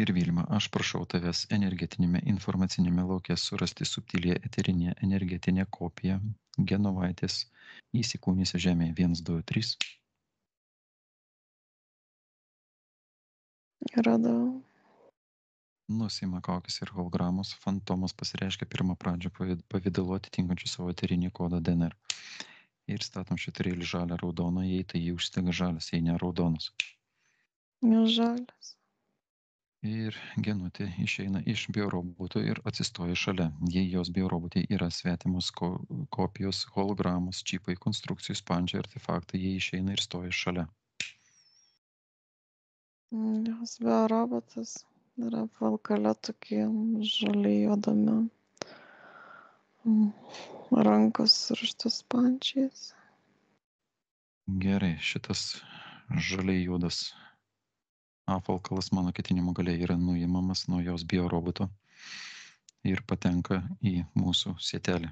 Ir Vilma, aš prašau tavęs energetinėme informacinėme lauke surasti subtilę eterinę energetinę kopiją Genovaitės įsikūniusią žemėje 1, 2, 3. Radau. Nusima kaukės ir hologramos. Fantomas pasireiškia pirmą pradžią pavidalu atitinkančių savo eterinį kodą DNR. Ir statom šitą žalią raudoną, jei tai jį užstega žalias, jei ne raudonas. Žalias. Ir Genutė išeina iš bioroboto ir atsistoja šalia. Jei jos biorobotė yra svetimos kopijos, hologramos, čipai, konstrukcijų, spandžiai, artefaktai, jie išeina ir stoja šalia. Jos biorobotas yra apvalkale tokie žaliai juodami. Rankos surištos pančiais. Gerai, šitas žaliai juodas apvalkalas mano ketinimu galiai yra nuimamas nuo jos bioroboto ir patenka į mūsų sietelį.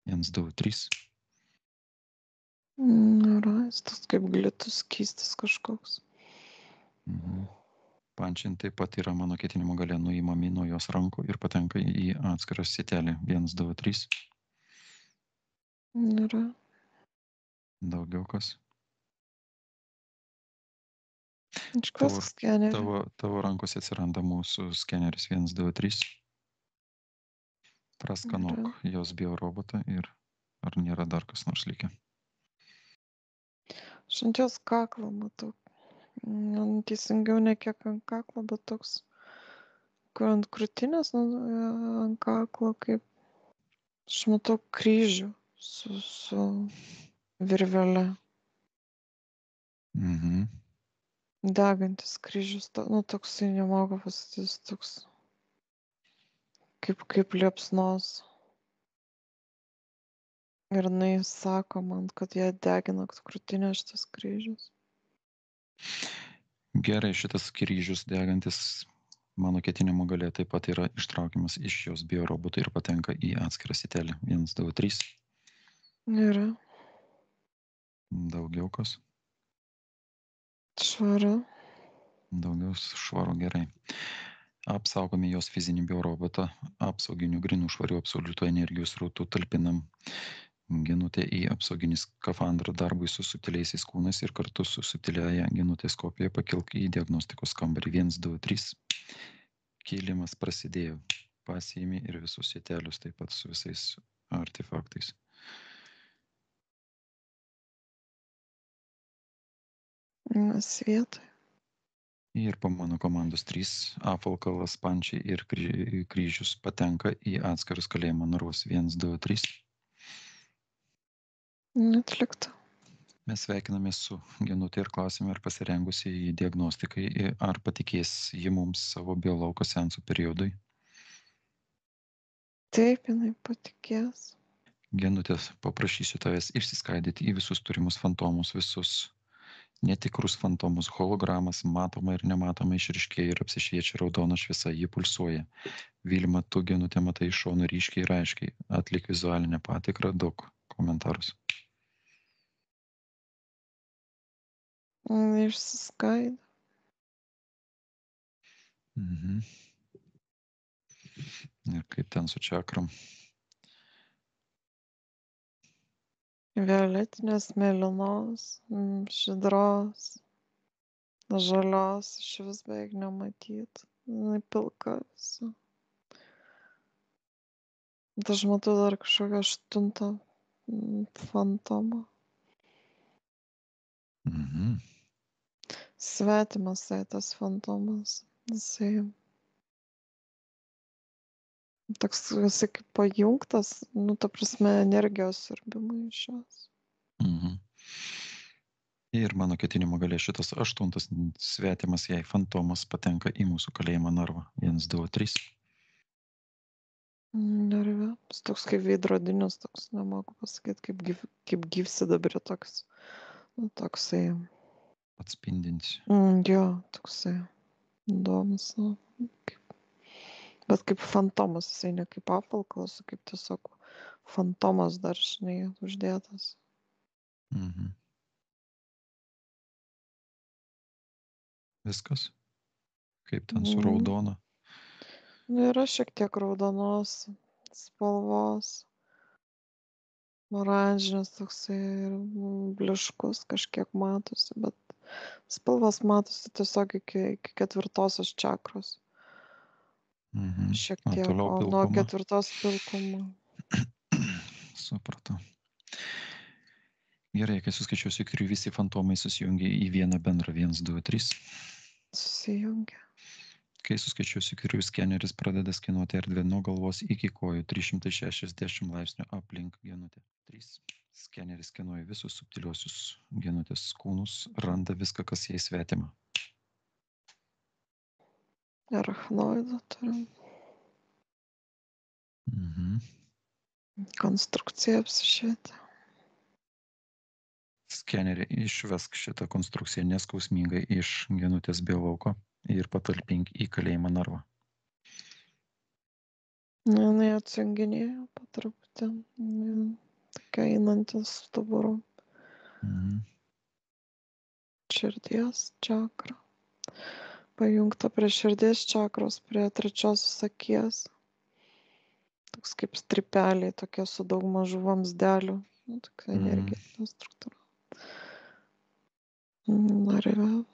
1, 2, 3. Yra, jis toks kaip glitus skystis kažkoks. Pančiai taip pat yra mano ketinimo galia nuimami nuo jos rankų ir patenka į atskirą sietelį. 1, 2, 3. Yra. Daugiau kas? Iškvask skenerį. Tavo rankose atsiranda mūsų skeneris 1, 2, 3. Praskanuok jos biorobotą ir ar nėra dar kas nors likę. Šančios kaklą matau. Teisingiau ne kiek ant kaklo, bet toks, kur ant krūtinės, ant kaklo, kaip aš matau kryžių su virvele. Degantis kryžius, toksai nemoku pasakyti, toks kaip liepsnos. Ir jinai sako man, kad ją degina krūtinė šitas kryžius. Gerai, šitas kryžius degantis mano ketinimo galia taip pat yra ištraukiamas iš jos bioroboto ir patenka į atskirą sietelį. 1, 2, 3. Yra. Daugiau kas? Švaru. Daugiau švaru, gerai. Apsaugome jos fizinį biorobotą, apsauginių grinų švarių absoliutų energijos srautų talpinam Genutę į apsauginį skafandrą darbui su subtiliaisiais kūnais ir kartu su subtiliaja Genutės kopija pakilk į diagnostikos kambarį. 1, 2, 3. Kėlimas prasidėjo. Pasiėmė ir visus sietelius taip pat su visais artefaktais. Mes vietoj. Ir po mano komandos 3 apvalkalas, pančiai ir kryžius patenka į atskirus kalėjimo narvus. 1, 2, 3. Atlikta. Mes sveikinamės su Genutė ir klausime, ar pasirengusi į diagnostikai, ar patikės ji mums savo biolauko seansų periodui. Taip, jinai patikės. Genutė, paprašysiu tavęs išsiskaidyti į visus turimus fantomus, visus netikrus fantomus, hologramas, matoma ir nematoma išryškėja ir apsišviečia raudona šviesa, ji pulsuoja. Vilma, tu Genutė matai iš šono ryškiai ir aiškiai, atlik vizualinę patikrą, duok komentarus. Išsiskaido. Ir kaip ten su čakram? Violetinės, mėlynos, žydros, žalios, iš vis beveik nematyt. Jinai pilka visa. Aš matau dar kažkokią 8 fantomą. Svetimas tas fantomas. Jisai toks kaip pajungtas, ta prasme, energijos siurbimui iš jos. Ir mano ketinimo galia šitas 8 svetimas jai fantomas patenka į mūsų kalėjimo narvą. 1, 2, 3. Narve. Jis toks kaip veidrodinis, toks, nemoku pasakyti, kaip gyvsidabrio toks. Toksai. Atspindinti. Jo, toksai įdomus. Bet kaip fantomas, jisai ne kaip apvalkalas, o kaip tiesiog fantomas dar, žinai, uždėtas. Viskas? Kaip ten su raudona? Nu, yra šiek tiek raudonos spalvos. Oranžinis toksai ir bliškus kažkiek matosi, bet spalvas matosi tiesiog iki 4 čakros. Šiek O tiek, toliau o nuo pilkuma. 4 pilkumo. Supratau. Gerai, kai suskaičiuosiu iki 3, visi fantomai susijungia į vieną bendrą 1, 2, 3. Susijungia. Kai suskaičiuosiu iki 3, skeneris pradeda skenuoti erdvę nuo galvos iki kojų 360 laipsnių aplink genutę. 3. Skeneris skenuoja visus subtiliuosius genutės kūnus, randa viską, kas jai svetima. Arachnoidą turim. Konstrukcija apsišvietė. Skenerį išvesk šitą konstrukciją neskausmingai iš genutės biolauko ir patalpink į kalėjimą narvą. Jinai atsijunginėjo po truputį. Tokia einantis stuburu. Širdies čakra. Pajungta prie širdies čakros, prie 3 akies. Toks kaip stripeliai, tokie su daug mažų vamzdelių. Tokia energetinė struktūra. Narve.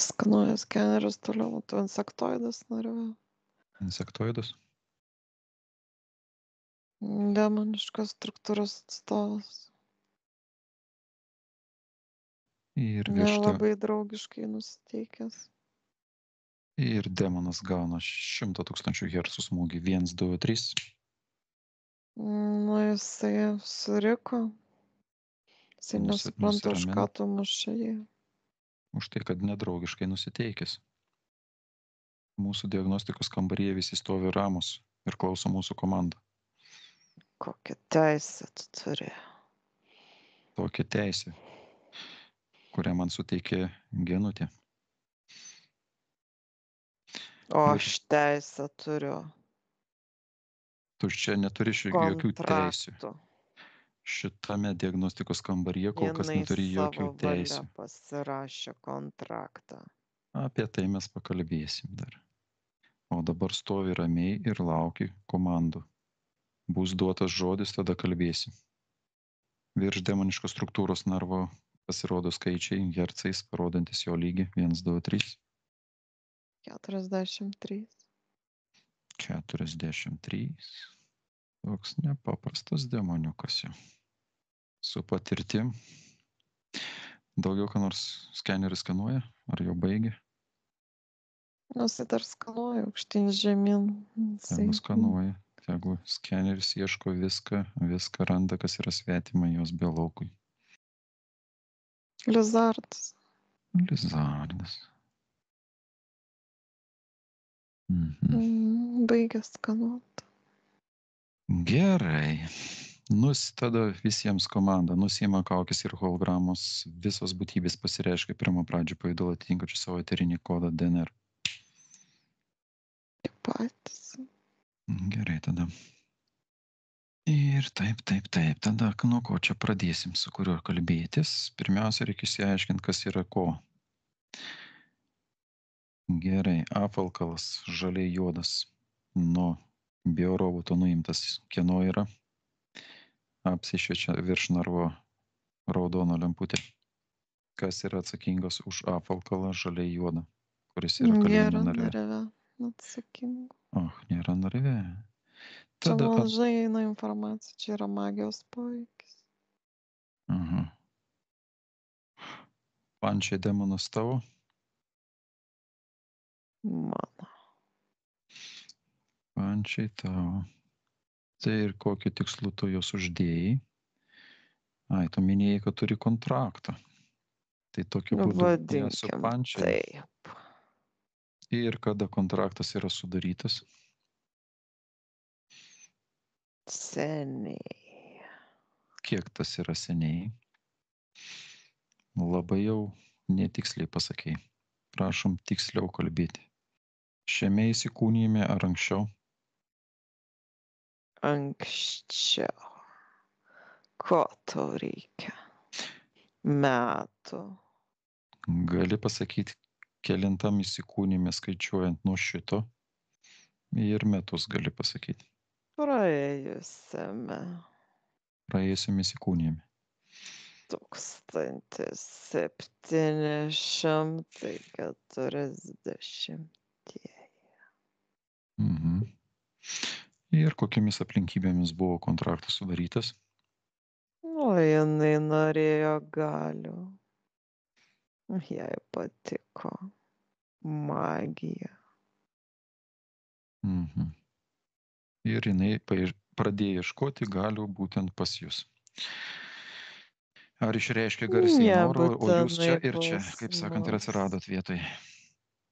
Skanuoja skeneris toliau, matau insektoidas narve. Insektoidas. Demoniškos struktūros atstovas. Ir virš to. Nelabai draugiškai nusiteikęs. Ir demonas gauna 100 000 Hz smūgį. 1, 2, 3. Nu, jisai suriko. Jisai nesupranta, už ką tu muši jį. Už tai, kad nedraugiškai nusiteikęs. Mūsų diagnostikos kambaryje visi stovi ramus ir klauso mūsų komandą. Kokią teisę tu turi? Tokia teisė, kurią man suteikė genutė. O aš teisę turiu. Tu čia neturi jokių teisių. Šitame diagnostikos kambaryje kol kas neturi jokių teisių. Jinai savo valia pasirašė kontraktą. Apie tai mes pakalbėsim dar. O dabar stovi ramiai ir lauki komandų. Bus duotas žodis, tada kalbėsim. Virš demoniškos struktūros narvo pasirodo skaičiai, hercais, parodantis jo lygį. 1, 2, 3. 43. 43. Toks nepaprastas demoniukas jau. Su patirtim. Daugiau ką nors skeneris skanuoja? Ar jau baigė? Jisai dar skanuoja aukštyn žemyn. Tegu skanuoja. Tegu skeneris ieško viską randa, kas yra svetima jos biolaukui. Lizardas. Baigė skanuoti. Gerai. Tada visiems komanda nusiima kaukės ir hologramos. Visos būtybės pasireiškia pirmą pradžią pavidalą atitinkančių savo eterinį kodą DNR. Tik patys. Gerai tada. Ir taip. Tada nuo ko čia pradėsim, su kuriuo kalbėtis. Pirmiausia, reikia išsiaiškinti, kas yra ko. Gerai, apvalkalas žaliai juodas nuo bioroboto nuimtas. Kieno yra? Apsišviečia virš narvo raudono lemputė. Kas yra atsakingas už apvalkalą žaliai juodą, kuris yra kalėjime narve? Nėra atsakingų. Nėra narve. Čia mažai eina informacija, čia yra magijos poveikis. Pančiai demonas tavo? Mano. Pančiai tavo. Tai ir kokiu tikslu tu jos uždėjai? Tu minėjai, kad turi kontraktą. Tai tokiu būdu su pančiai. Taip. Ir kada kontraktas yra sudarytas? Seniai. Kiek tas yra seniai? Labai jau netiksliai pasakei. Prašom tiksliau kalbėti. Šiame įsikūnijime ar anksčiau? Anksčiau. Ko tau reikia? Metų. Gali pasakyti, kelintam įsikūnime skaičiuojant nuo šito ir metus gali pasakyti. Praėjusiame Praėjusiam įsikūnime. 1740. Mhm. Ir kokiamis aplinkybėmis buvo kontraktas sudarytas? O jinai norėjo galių. Jai patiko magija. Mhm. Ir jinai pradėjo ieškoti galių būtent pas jūs. Ar išreiškė garsiai norą, o jūs čia ir čia, kaip sakant, ir atsiradot vietoj?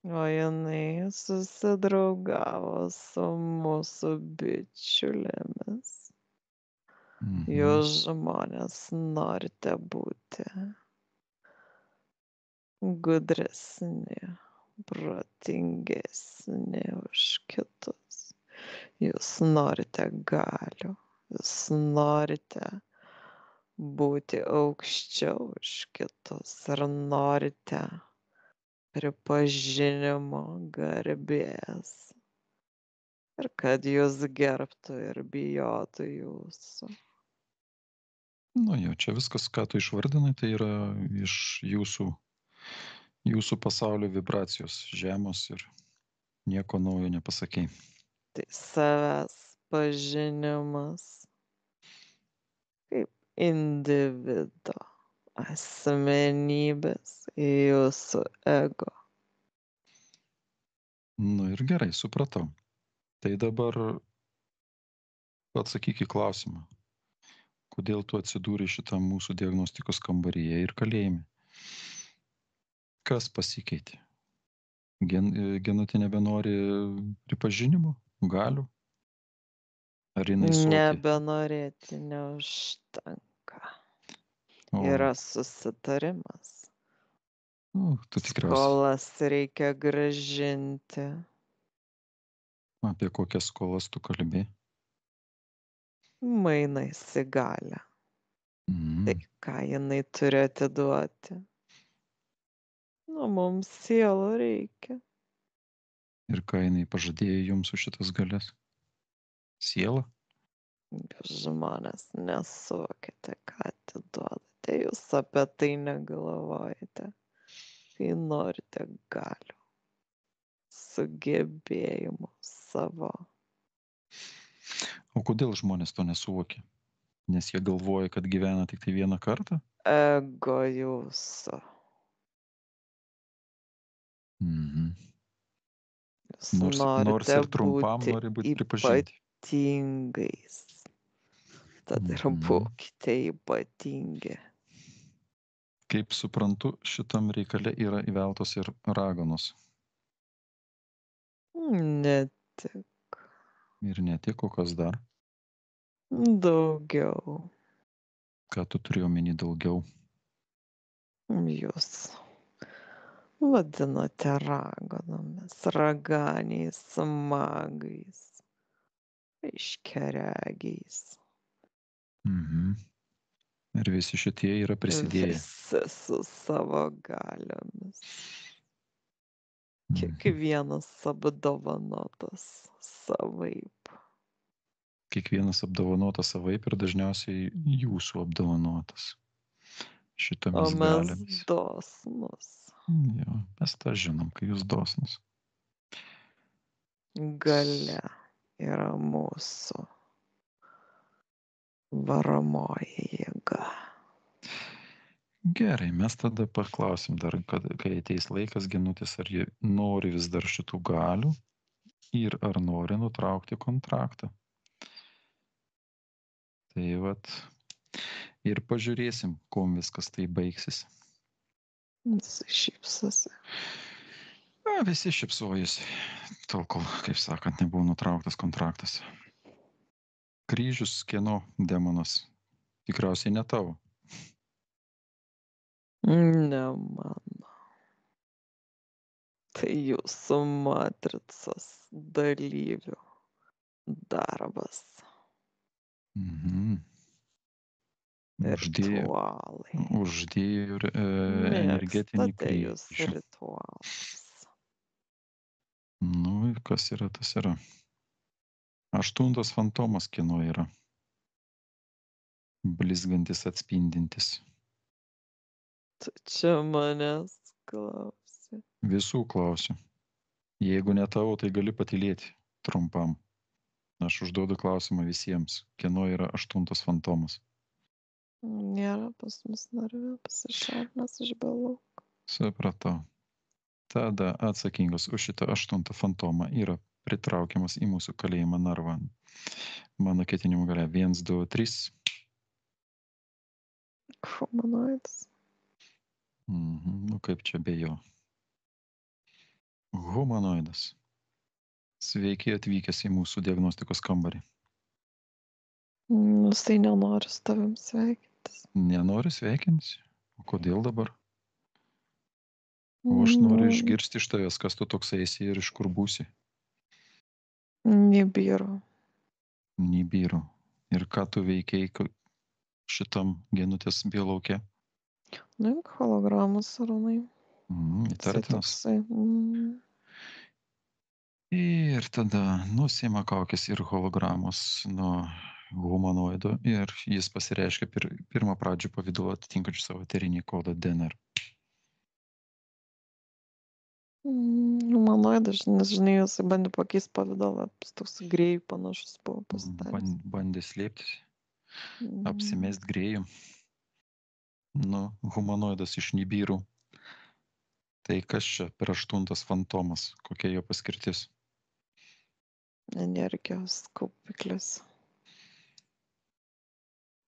O jinai susidraugavo su mūsų bičiulėmis. Jūs žmonės norite būti gudresni, protingesni už kitus. Jūs norite galių, jūs norite būti aukščiau už kitus ir norite pripažinimo, garbės ir kad jūs gerbtų ir bijotų jūsų. Nu jo, čia viskas, ką tu išvardinai, tai yra iš jūsų pasaulio vibracijos žemos ir nieko naujo nepasakei. Tai savęs pažinimas kaip individo asmenybės jūsų ego. Nu ir gerai, supratau. Tai dabar atsakyk į klausimą. Kodėl tu atsidūrei šitam mūsų diagnostikos kambaryje ir kalėjime? Kas pasikeitė? Genutė nebenori pripažinimo, galių? Ar jinai soti? Nebenorėti neužtenka. Yra susitarimas. Tu tikriausiai. Skolas reikia grąžinti. Apie kokias skolas tu kalbi? Mainais į galią. Tai ką jinai turi atiduoti? Nu, mums sielų reikia. Ir ką jinai pažadėjo jums už šitas galias? Sielą? Jūs žmonės nesuvokite, ką atiduodate. Jūs apie tai negalvojate. Kai norite galių, sugebėjimų savo. O kodėl žmonės to nesuvokia? Nes jie galvoja, kad gyvena tik tai vieną kartą? Ego jūsų. Jūs Nors ir trumpam nori būti pripažinti. Ypatingais. Tad ir būkite ypatingi. Kaip suprantu, šitam reikale yra įveltos ir raganos. Ne tik. Ir ne tik, o kas dar? Daugiau. Ką tu turi omeny daugiau? Jūs vadinote raganomis, raganiais, magais, aiškiaregiais. Ir visi šitie yra prisidėję. Visi su savo galiomis. Kiekvienas apdovanotas savaip. Kiekvienas apdovanotas savaip ir dažniausiai jūsų apdovanotas šitomis galiomis. O mes dosnus. Jo, mes tą žinom, kai jūs dosnus. Galia yra mūsų varomoji jėga. Gerai, mes tada paklausim dar, kai ateis laikas Genutės, ar ji nori vis dar šitų galių ir ar nori nutraukti kontraktą. Tai vat ir pažiūrėsim, kuom viskas tai baigsis. Visi šypsosi. Visi šypsojasi, tol kol, kaip sakant, nebuvo nutrauktas kontraktas. Kryžius kieno demonas? Tikriausiai ne tavo. Ne mano. Tai jūsų matricos dalyvių darbas. Ritualai. uždėjo energetinį Mėgstate jūs kryžių. ritualus. Nu, kas yra, tas yra. 8 fantomas kieno yra. Blizgantis, atspindintis. Tu čia manęs klausi. Visų klausiu. Jeigu ne tavo, tai gali patylėti trumpam. Aš užduodu klausimą visiems. Kieno yra 8 fantomas? Nėra pas mus narve pasišalinęs iš balų. Supratau. Tada atsakingas už šitą 8 fantomą yra pritraukiamas į mūsų kalėjimą narvą. Mano ketinimų galia 1, 2, 3. Humanoidas. Nu kaip čia be jo. Humanoidas. Sveiki atvykęs į mūsų diagnostikos kambarį. Jisai nenori su tavim sveikintis. Nenori sveikinti? O kodėl dabar? O aš noriu išgirsti iš tavęs, kas tu toksai esi ir iš kur būsi. Nibiru. Nibiru. Ir ką tu veikiai šitam genutės biolauke? Nuimk hologramus, Arūnai. Įtartinas. Toksai. Ir tada nusima kaukės ir hologramos nuo humanoido ir jis pasireiškia pirmą pradžių pavidalą atitinkančių savo eterinį kodą DNR. Humanoidas, nes žinai, jisai bandė pakeisti pavidalą, toks grėjų panašus buvo pasidaręs. Bandė slėptis, apsimest grėjų. Nu, humanoidas iš Nibirų. Tai kas čia per 8 fantomas? Kokia jo paskirtis? Energijos kaupiklis.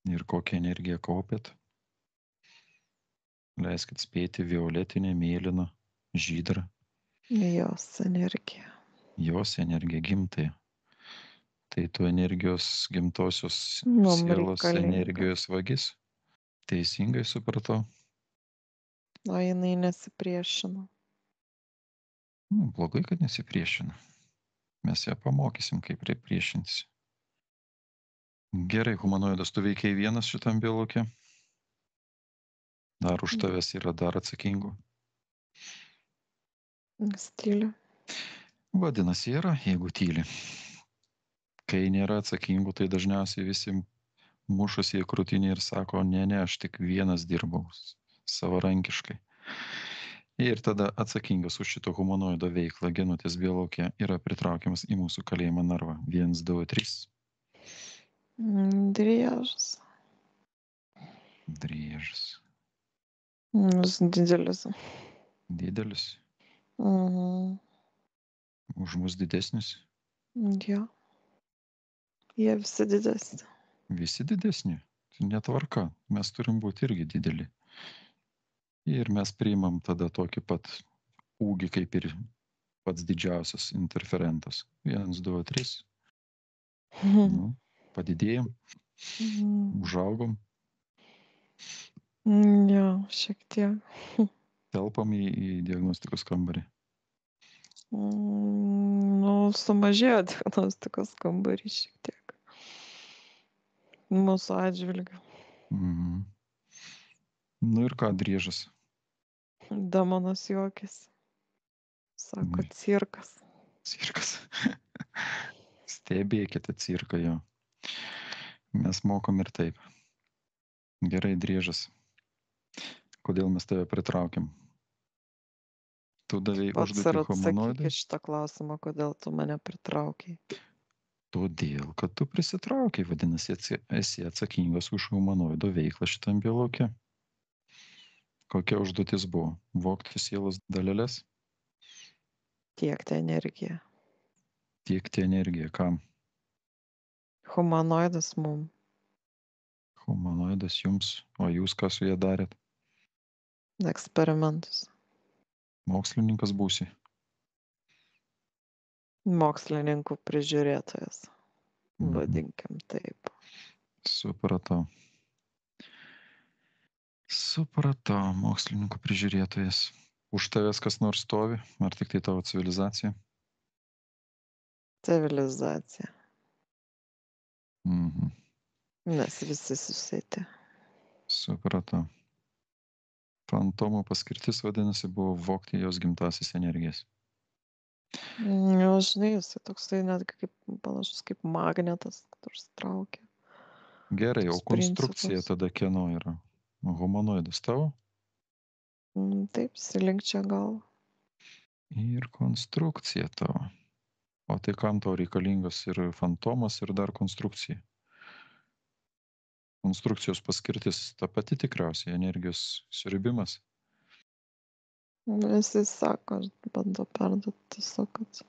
Ir kokią energiją kaupėt? Leiskit spėti, violetinė, mėlyna, žydra. Jos energija. Jos energija gimtai. Tai tu energijos gimtosios sielos energijos vagis. Teisingai supratau. O jinai nesipriešino. Blogai, kad nesipriešina. Mes ją pamokysim, kaip priešintis. Gerai, humanoidas, tu veikiai vienas šitam biolauke? Ar už tavęs yra dar atsakingų? Tyli. Vadinasi, yra, jeigu tyli. Kai nėra atsakingų, tai dažniausiai visi mušasi į krūtinį ir sako, ne, aš tik vienas dirbau savarankiškai. Ir tada atsakingas už šito humanoido veiklą genutės biolauke yra pritraukiamas į mūsų kalėjimą narvą. 1, 2, 3. Driežas. Driežas. Didelis. Didelis. Už mus didesnis. Jo. Jie visi didesni. Visi didesni. Netvarka. Mes turim būti irgi dideli. Ir mes priimam tada tokį pat ūgį, kaip ir pats didžiausias interferentas. 1, 2, 3. Nu, padidėjom. Užaugom. Jo, šiek tiek. Telpam į diagnostikos kambarį. Nu, sumažėjo diagnostikos kambarį šiek tiek. Mūsų atžvilgiu. Nu ir ką, driežas? Demonas juokėsi. Sako, cirkas. Cirkas. Stebėkite cirką jo. Mes mokom ir taip. Gerai, driežas. Kodėl mes tave pritraukiam? Tu davei užduotį humanoidui? Atsakyk šitą klausimą, kodėl tu mane pritraukiai. Todėl, kad tu prisitraukiai, vadinasi, esi atsakingas už humanoido veiklą šitam biolauke. Kokia užduotis buvo? Vogti sielos daleles? Tiekti energiją. Tiekti energiją. Kam? Humanoidas mum. Humanoidas jums. O jūs ką su jie darėt? Eksperimentus. Mokslininkas būsi? Mokslininkų prižiūrėtojas. Vadinkim taip. Supratau. Supratau, mokslininkų prižiūrėtojas. Už tavęs kas nors stovi? Ar tik tai tavo civilizacija? Civilizacija. Mes visi susieti. Supratau. Fantomo paskirtis, vadinasi, buvo vogti jos gimtasis energijas. Jo, žinai, jisai toksai netgi kaip panašus kaip magnetas, kuris traukia. Gerai, o Toks konstrukcija principas. tada kieno yra? Humanoidas tavo? Taip, įsilinkčia gal. Ir konstrukcija tavo. O tai kam tau reikalingas ir fantomas, ir dar konstrukcija? Konstrukcijos paskirtis ta pati tikriausiai, energijos siurbimas. Jisai sako, bando perduoti tiesiog, kad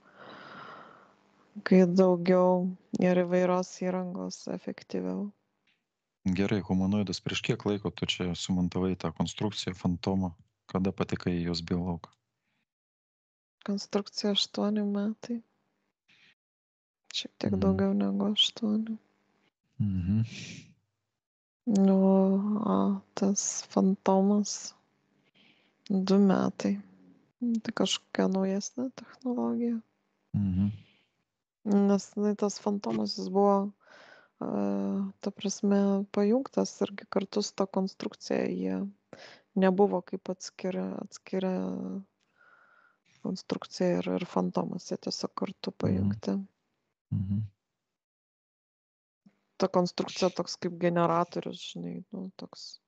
kai daugiau ir įvairios įrangos efektyviau. Gerai, humanoidas, prieš kiek laiko tu čia sumontavai tą konstrukciją fantomo? Kada patekai į jos biolauką? Konstrukcija 8 metai. Šiek tiek Mhm. daugiau negu 8. Mhm. Tas fantomas 2 metai. Tai kažkokia naujesnė technologija. Mhm. Nes tas fantomas jis buvo, ta prasme, pajungtas irgi kartu su ta konstrukcija. Jie nebuvo kaip atskiria konstrukcija ir fantomas. Jie tiesiog kartu pajungti. Mhm. Ta konstrukcija toks kaip generatorius, žinai, toks,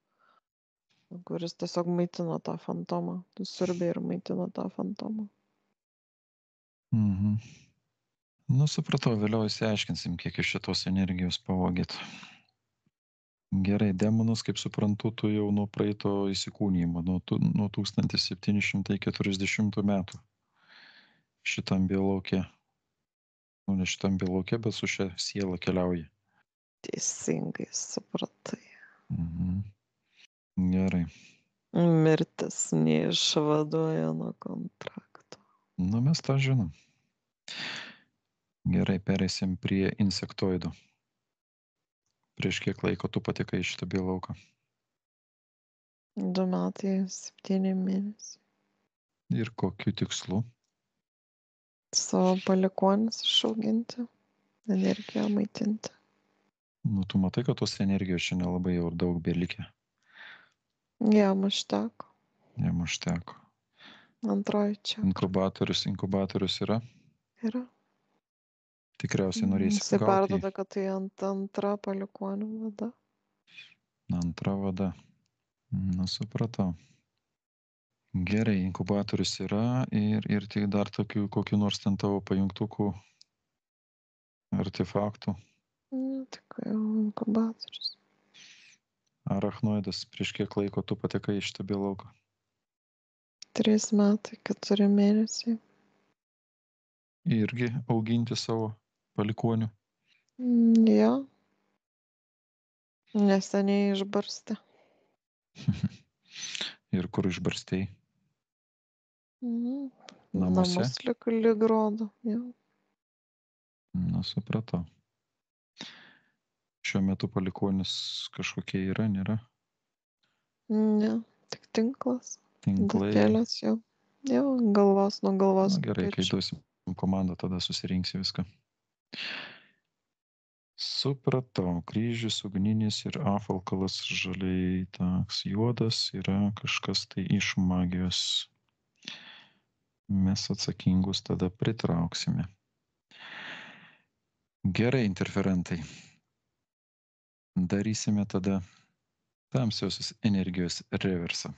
kuris tiesiog maitino tą fantomą. Siurbė ir maitino tą fantomą. Mhm. Nu, supratau, vėliau įsiaiškinsim, kiek iš šitos energijos pavogėt. Gerai, demonas, kaip suprantu, tu jau nuo praeito įsikūnymo, nuo 1740 metų šitam biolaukė. Nu, ne šitam biolaukė, bet su šia siela keliauji. Teisingai supratai. Mhm. Gerai. Mirtis neišvaduoja nuo kontrakto. Nu, mes tą žinom. Gerai, pereisim prie insektoidų. Prieš kiek laiko tu patekai į šitą biolauką? 2 metai, 7 mėnesiai. Ir kokiu tikslu? Savo palikuonis išauginti, energiją maitinti. Nu, tu matai, kad tos energijos čia nelabai jau daug belikę. Jam užteko. Jam užteko. Antroji čakra Inkubatorius yra? yra. Tikriausiai norėsi Jisai pagauti. perduoda, kad tai antra palikuonių vada. Antra vada. Nu, supratau. Gerai, inkubatorius yra ir tai dar tokių kokių nors ten tavo pajungtukų artefaktų. Tik jau inkubatorius. Arachnoidas, prieš kiek laiko tu patekai į šitą biolauką? 3 metai, 4 mėnesiai. Irgi auginti savo palikuonių. Jo. Neseniai išbarstė. Ir kur išbarstei? Namuose? Namus lyg rodo. Jo. Nu, supratau. Šiuo metu palikuonis kažkokie yra, nėra? Ne, tik tinklas. Tinklai. Datėlės jau. Jau, galvos nuo galvos. Na, gerai, kai pečių. duosim komandą, tada susirinksi viską. Supratau, kryžius ugninis ir apvalkalas žaliai toks juodas yra kažkas tai iš magijos. Mes atsakingus tada pritrauksime. Gerai, interferentai. Darysime tada tamsiosios energijos reversą.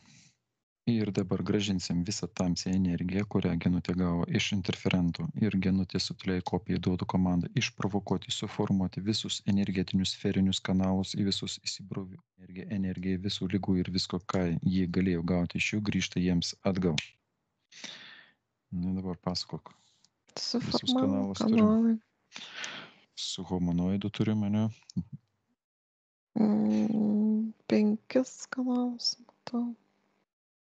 Ir dabar grąžinsim visą tamsią energiją, kurią Genutė gavo iš interferentų. Ir Genutė sutiliai kopijai duodu komandą išprovokuoti, suformuoti visus energetinius sferinius kanalus į visus įsibrovių. Energija visų lygų ir visko, ką jie galėjo gauti iš jų, grįžta jiems atgal. Na dabar pasakok. Visus kanalus turim. Su humanoidu turim, ne? 5 kanalus matau.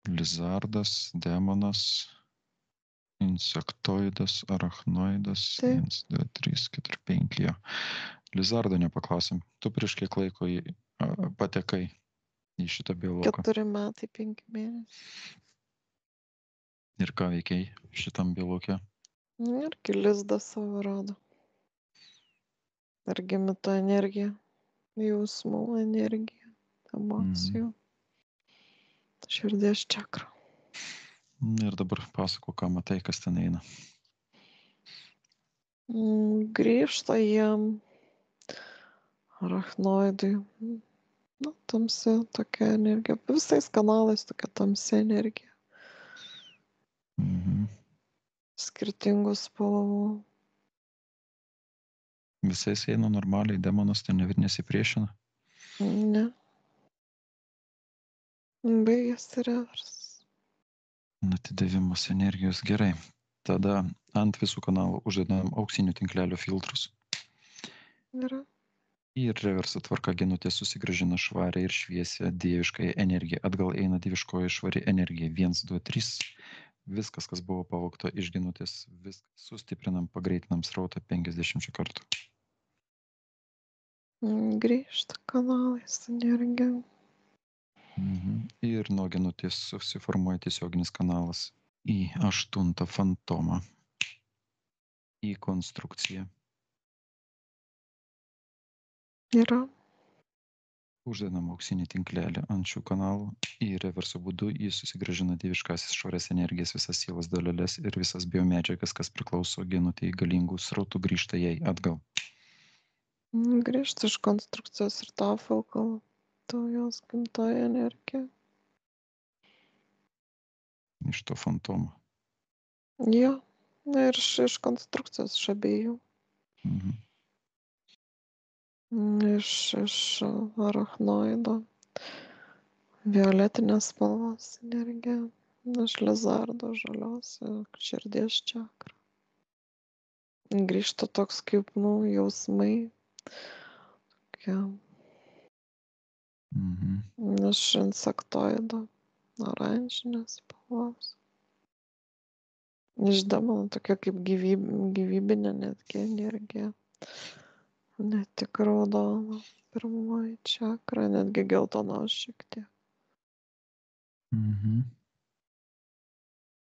Lizardas, demonas, insektoidas, arachnoidas. Taip. 1, 2, 3, 4, 5. Jo. Lizardo nepaklausim. Tu prieš kiek laiko patekai į šitą biolauką? 4 metai, 5 mėnesiai. Ir ką veikiai šitam biolaukė? Irgi lizdą savo rado. Irgi mito energija. Jausmų energija. emocijų. Širdies čakra. Ir dabar pasako, ką matai, kas ten eina. Grįžta jiem arachnoidui. Nu, tamsi tokia energija. Visais kanalais tokia tamsi energija. Skirtingų spalvų. Visais eina normaliai, demonas ten nesipriešina. Ne. Baigėsi reversas. Atidavimas energijos gerai. Tada ant visų kanalų uždedam auksinių tinklelių filtrus. Yra. Ir reverso tvarka genutė susigrąžina švarę ir šviesią dieviškąją energiją. Atgal eina dieviškoji švari energija. 1, 2, 3. Viskas, kas buvo pavogta iš genutės, sustiprinam, pagreitinam srautą 50 kartų. Grįžta kanalais energija. Ir nuo genutės susiformuoja tiesioginis kanalas į 8 fantomą, į konstrukciją. Yra. Uždedam auksinį tinklelį ant šių kanalų ir reverso būdu jis susigrąžina dieviškasis švarias energijas, visas sielos daleles ir visas biomedžiagas, kas priklauso genutei galingų srautų, grįžta jai atgal. Grįžta iš konstrukcijos ir to falkalo. To jos gimtoji energija. Iš to fantomo. Jo. Ir iš konstrukcijos, iš abiejų. Iš arachnoido. Violetinės spalvos energija. Iš lizardo žalios širdies čakra. Grįžta toks kaip, jausmai. Tokie. Iš insektoido. Oranžinės spalvos. Iš demono tokia kaip gyvybinė netgi energija. Ne tik raudona. Pirmoji čakra, netgi geltonos šiek tiek.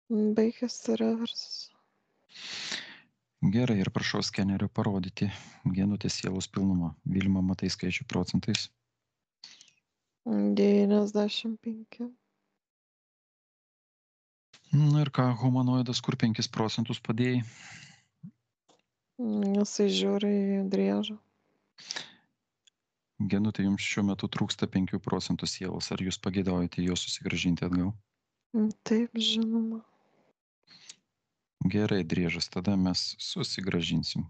Baigėsi reversas. Gerai, ir prašau skeneriu parodyti genutės sielos pilnumą. Vilma, matai skaičių procentais? 95. Na ir ką, humanoidas, kur 5 procentus padėjai? Jisai žiūri į driežą. Genutė, jums šiuo metu trūksta 5 procentų sielos. Ar jūs pageidaujate juos susigrąžinti atgal? Taip, žinoma. Gerai, driežas, tada mes susigrąžinsim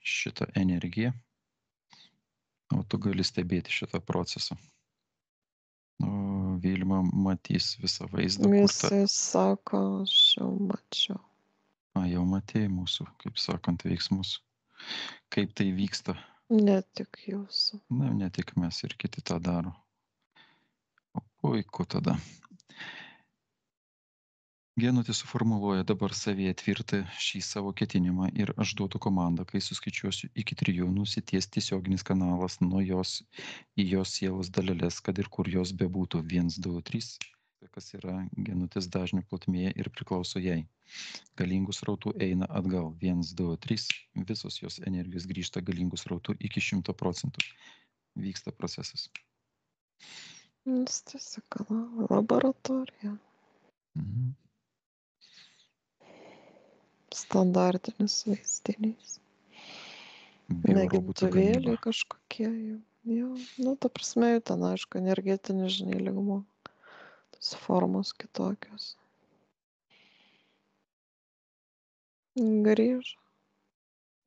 šitą energiją, o tu gali stebėti šitą procesą. O Vilma matys visą vaizdą. Jisai sako, aš jau mačiau. Jau matėjai mūsų, kaip sakant, veiksmus. Kaip tai vyksta? Ne tik jūsų. Ne tik mes, ir kiti tą daro. O puiku tada. Genutė suformuluoja dabar savyje tvirtą šį savo ketinimą ir aš duodu komandą, kai suskaičiuosiu iki 3, nusities tiesioginis kanalas nuo jos į jos sielos daleles, kad ir kur jos bebūtų. 1, 2, 3, kas yra genutės dažnių plotmėje ir priklauso jai. Galingų srautų eina atgal. 1, 2, 3, visos jos energijos grįžta galingų srautų iki 100%. Vyksta procesas. Nustėsi kanalą, laboratorija. Standartinis vaizdinys. Negimtuvėliai kažkokie jau. Ta prasme, ten aišku, energetinis, lygmuo. Tos formos kitokios. Grįžo.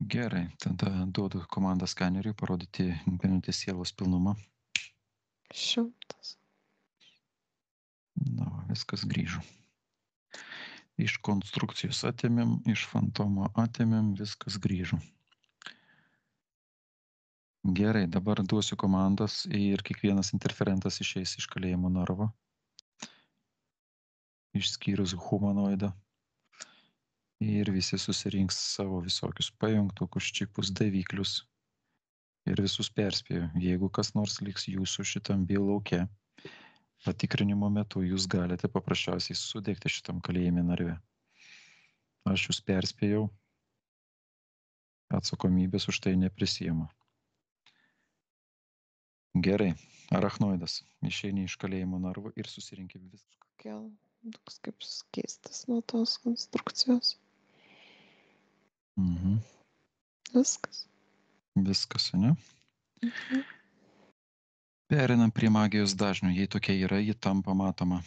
Gerai, tada duodu komandą skaneriui parodyti genutės sielos pilnumą. 100. Viskas grįžo. Iš konstrukcijos atėmėm, iš fantomo atėmėm, viskas grįžo. Gerai, dabar duosiu komandas ir kiekvienas interferentas išeis iš kalėjimo narvo. Išskyrus humanoidą. Ir visi susirinks savo visokius pajungtukus, čipus, daviklius. Ir visus perspėjo, jeigu kas nors liks jūsų šitam bylauke, patikrinimo metu jūs galite paprasčiausiai sudegti šitam kalėjime narve. Aš jūs perspėjau, atsakomybės už tai neprisiimu. Gerai, Arachnoidas. Išeini iš kalėjimo narvo ir susirinki viską. Kokie toks kaip keistas nuo tos konstrukcijos. Mhm. Viskas. Viskas, ne? Mhm. Perinam prie magijos dažnių. Jei tokia yra, ji tampa matoma.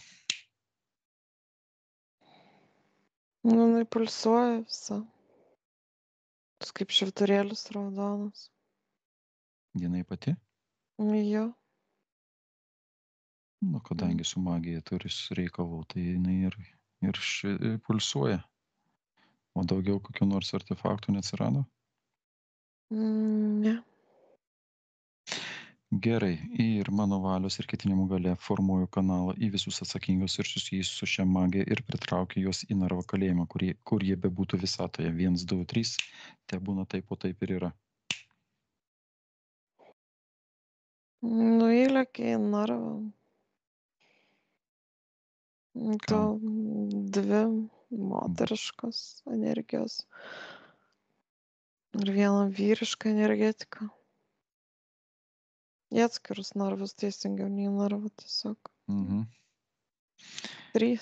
Nu, jinai pulsuoja visa. Toks kaip švyturėlis raudonas. Jinai pati? Jo. Nu, kadangi su magija turi reikalų, tai jinai ir pulsuoja. O daugiau kokių nors artefaktų neatsirado? Ne. Gerai, ir mano valios ir ketinimų galia formuoju kanalą į visus atsakingus ir susijusius su šia magija ir pritraukiu juos į narvo kalėjimą, kur jie bebūtų visatoje. 1, 2, 3, te būna taip, o taip ir yra. Nu, įlėkė į narvą. Tu dvi moteriškos energijos ir vieną vyrišką energetiką. Į atskirus narvus, teisingiau, nei narvą tiesiog. Mhm. 3.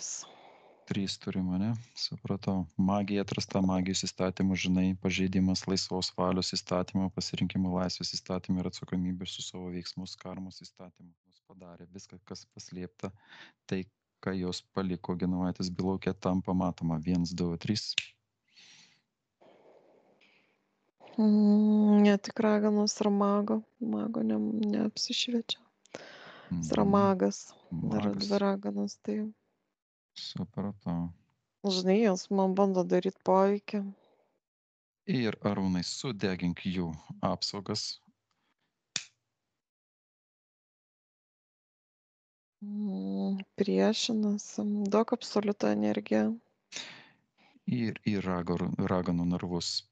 3 turim, ne? Supratau. Magija atrasta magijos įstatymų, žinai, pažeidimas laisvos valios įstatymo, pasirinkimo laisvės įstatymų ir atsakomybės su savo veiksmus karmos įstatymų. Jos padarė viską, kas paslėpta, tai, ką jos paliko Genovaitės Bilaukė, tampa matoma. 1, 2, 3. Ne tik raganos ir mago. Mago neapsišviečia. Jis yra magas. Yra Magas. 2 raganos, tai Supratau. žinai, jos man bando daryti poveikį. Ir Arūnai, sudegink jų apsaugas. Priešinasi. Daug absoliuto energiją. Ir į raganų narvus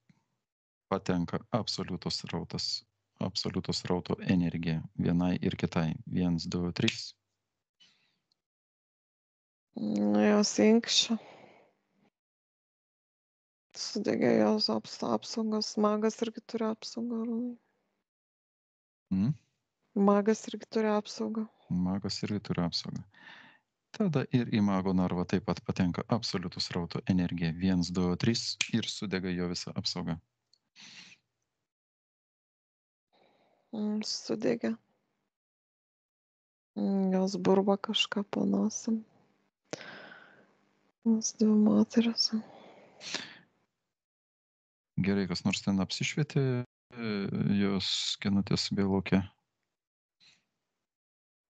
patenka absoliutos srautas. Absoliutos srauto energija vienai ir kitai. 1, 2, 3. Jos inkščia. Sudegė jos apsaugos. Magas irgi turi apsaugą. Magas irgi turi apsaugą. Magas irgi turi apsaugą. Tada ir į mago narvą taip pat patenka absoliutus srauto energija. 1, 2, 3 ir sudega jo visa apsauga. Sudegė. Jos burba kažką panosim. Jos 2 moteris. Gerai, kas nors ten apsišvietė jos Genutės Bilaukė.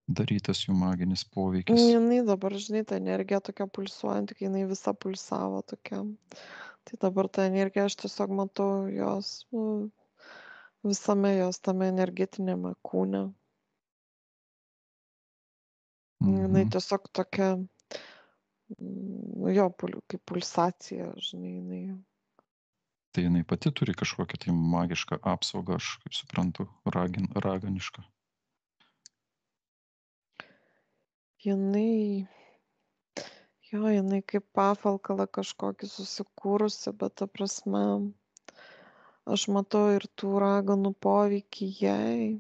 Darytas jų maginis poveikis. Jinai dabar, žinai, ta energija tokia pulsuojanti, kai jinai visa pulsavo tokia. Tai dabar ta energija, aš tiesiog matau jos visame jos tame energetinėme kūne. Jinai tiesiog tokia, jo, kaip pulsacija, žinai, jinai. Tai jinai pati turi kažkokią tai magišką apsaugą, aš kaip suprantu, raganišką. Jinai kaip apvalkalą kažkokį susikūrusi, bet ta prasme, aš matau ir tų raganų poveikį jai.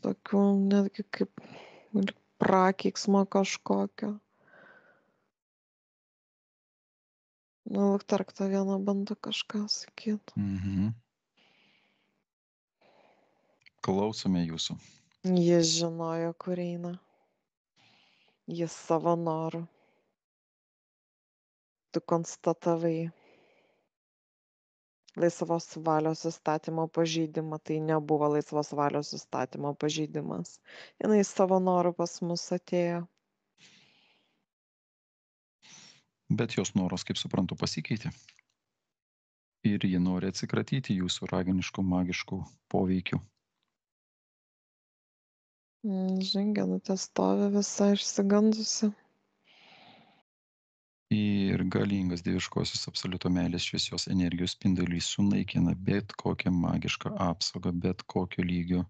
Tokių netgi kaip prakeiksmo kažkokio. Luktark tą vieną bando kažką sakyti. Klausome jūsų. Jis žinojo, kur eina. Jis savo noru. Tu konstatavai laisvos valios įstatymo pažeidimą. Tai nebuvo laisvos valios įstatymo pažeidimas. Jinai savo noru pas mus atėjo. Bet jos noras, kaip suprantu, pasikeitė. Ir ji nori atsikratyti jūsų raganiškų, magiškų poveikių. Genutė stovi visa išsigandusi. Ir galingas dieviškosios absoliuto meilės šviesios energijos spindulys sunaikina bet kokią magišką apsaugą, bet kokio lygio,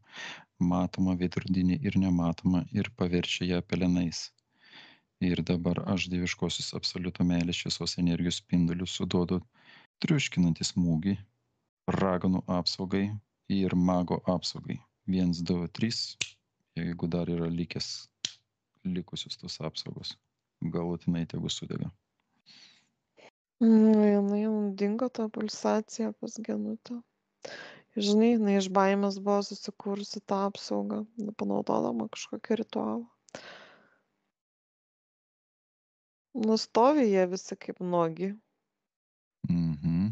matomą, veidrodinį ir nematomą, ir paverčia ją pelenais. Ir dabar aš dieviškosios absoliuto meilės šviesos energijos spinduliu suduodu triuškinantį smūgį raganų apsaugai ir mago apsaugai. 1, 2, 3, jeigu dar yra likusios tos apsaugos, galutinai tegu sudega. Jinai dingo ta pulsacija pas Genutę. Žinai, jinai iš baimės buvo susikūrusi tą apsaugą, panaudodama kažkokį ritualą. Nustovi jie visi kaip nuogi. Mhm.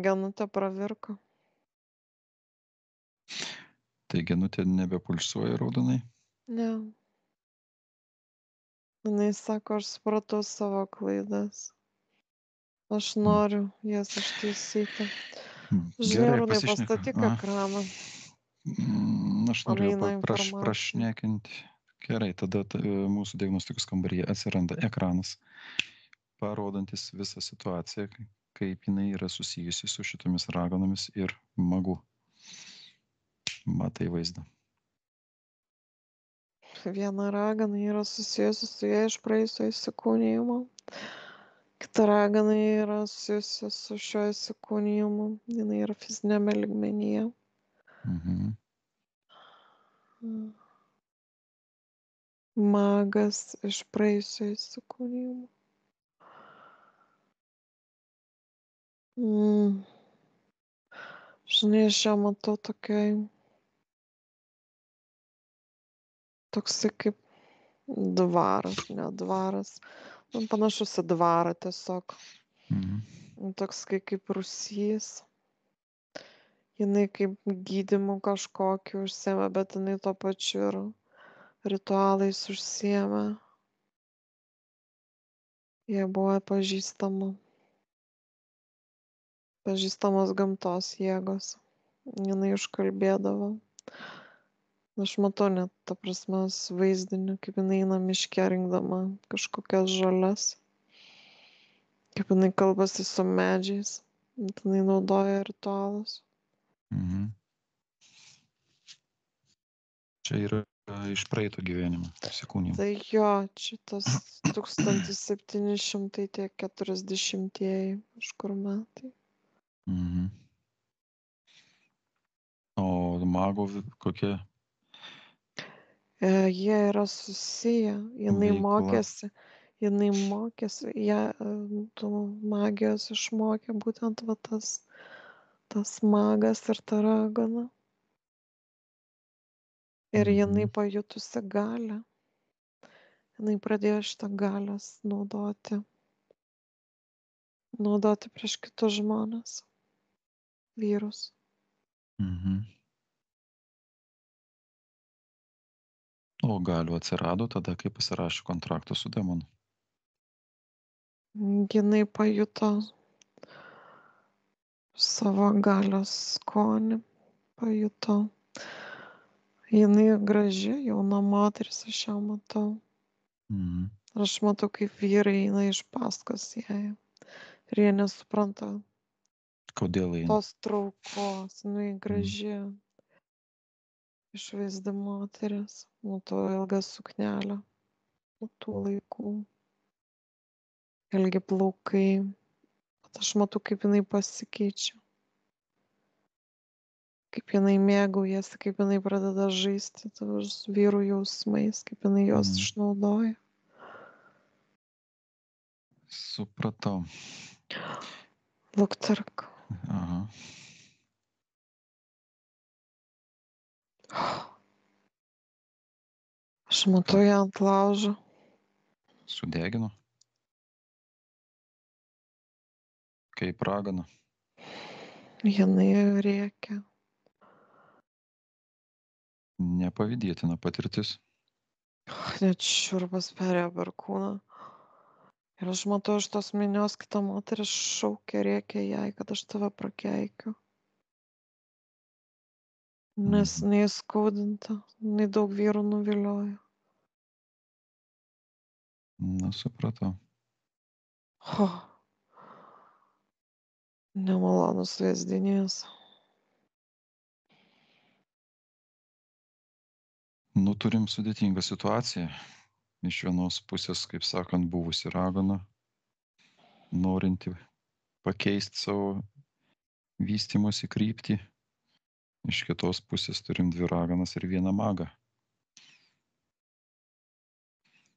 Genutė pravirko. Tai Genutė nebepulsuoja raudonai? Ne. Jinai sako, aš supratau savo klaidas. Aš noriu jas ištaisyti. Žinai, Gerai, Arūnai, pasišneka. pastatyk ekraną. Aš Man norėjau eina informacija. prašnekinti. Gerai, tada mūsų diagnostikos kambaryje atsiranda ekranas, parodantis visą situaciją, kaip jinai yra susijusi su šitomis raganomis ir magu. Matai vaizdą. Viena ragana yra susijusi su ja iš praėjusio įsikūnijimo. Kita ragana yra susijusi su šiuo įsikūnijimu. Jinai yra fizinėme lygmenyje. Mhm. Magas iš praėjusio įsikūnijimo. Žinai, aš ją matau tokiai, toksai kaip dvaras, ne dvaras. Panašus į dvarą tiesiog. Mhm. Toks kaip rūsys. Jinai kaip gydymu kažkokiu užsiema, bet jinai tuo pačiu ir ritualais užsiema. Jie buvo pažįstamos gamtos jėgos. Jinai užkalbėdavo. Aš matau net, ta prasme, vaizdinį, kaip jinai eina miške rinkdama kažkokias žoles. Kaip jinai kalbasi su medžiais. Jinai naudoja ritualus. Mhm. Čia yra iš praeito gyvenimo įsikūnijimo. Tai jo, šitas 1740-ieji kažkur metai. Mhm. O mago kokia Jie yra susiję. Jinai veikla? mokėsi, ją tų magijos išmokė būtent va tas magas ir ta ragana. Ir jinai Mhm. pajutusi galią. Jinai pradėjo šitą galios naudoti prieš kitus žmones, vyrus. Mhm. O galių atsirado tada, kai pasirašė kontraktą su demonu. Jinai pajuto savo galios skonį, pajuto. Jinai graži, jauna moteris, aš ją matau. Mhm. Ir aš matau, kaip vyrai eina iš paskos jai. Ir jie nesupranta Kodėl eina? tos traukos. Jinai graži. Išvaizdi moteris. Matau ilgą suknelę. Nuo tų laikų. Ilgi plaukai. Bet aš matau, kaip jinai pasikeičia. Kaip jinai mėgaujasi, kaip jinai pradeda žaisti vyrų jausmais, kaip jinai juos išnaudoja. Supratau. Lukterk. Aha. Aš matau ją ant laužo. Sudegino. Kaip ragana. Jinai rėkia. Nepavydėtina patirtis. Net šiurpas perėjo per kūną. Ir aš matau iš tos minios kitą moteris šaukia, rėkia jai, kad aš tave prakeikiu. Nes neįskaudinta, nei daug vyrų nuviliojo. Na, supratau. Nemalonus vaizdinys. Nu, turim sudėtingą situaciją. Iš vienos pusės, kaip sakant, buvusi ragana, norinti pakeisti savo vystimosi kryptį, Iš kitos pusės turim 2 raganas ir 1 magą,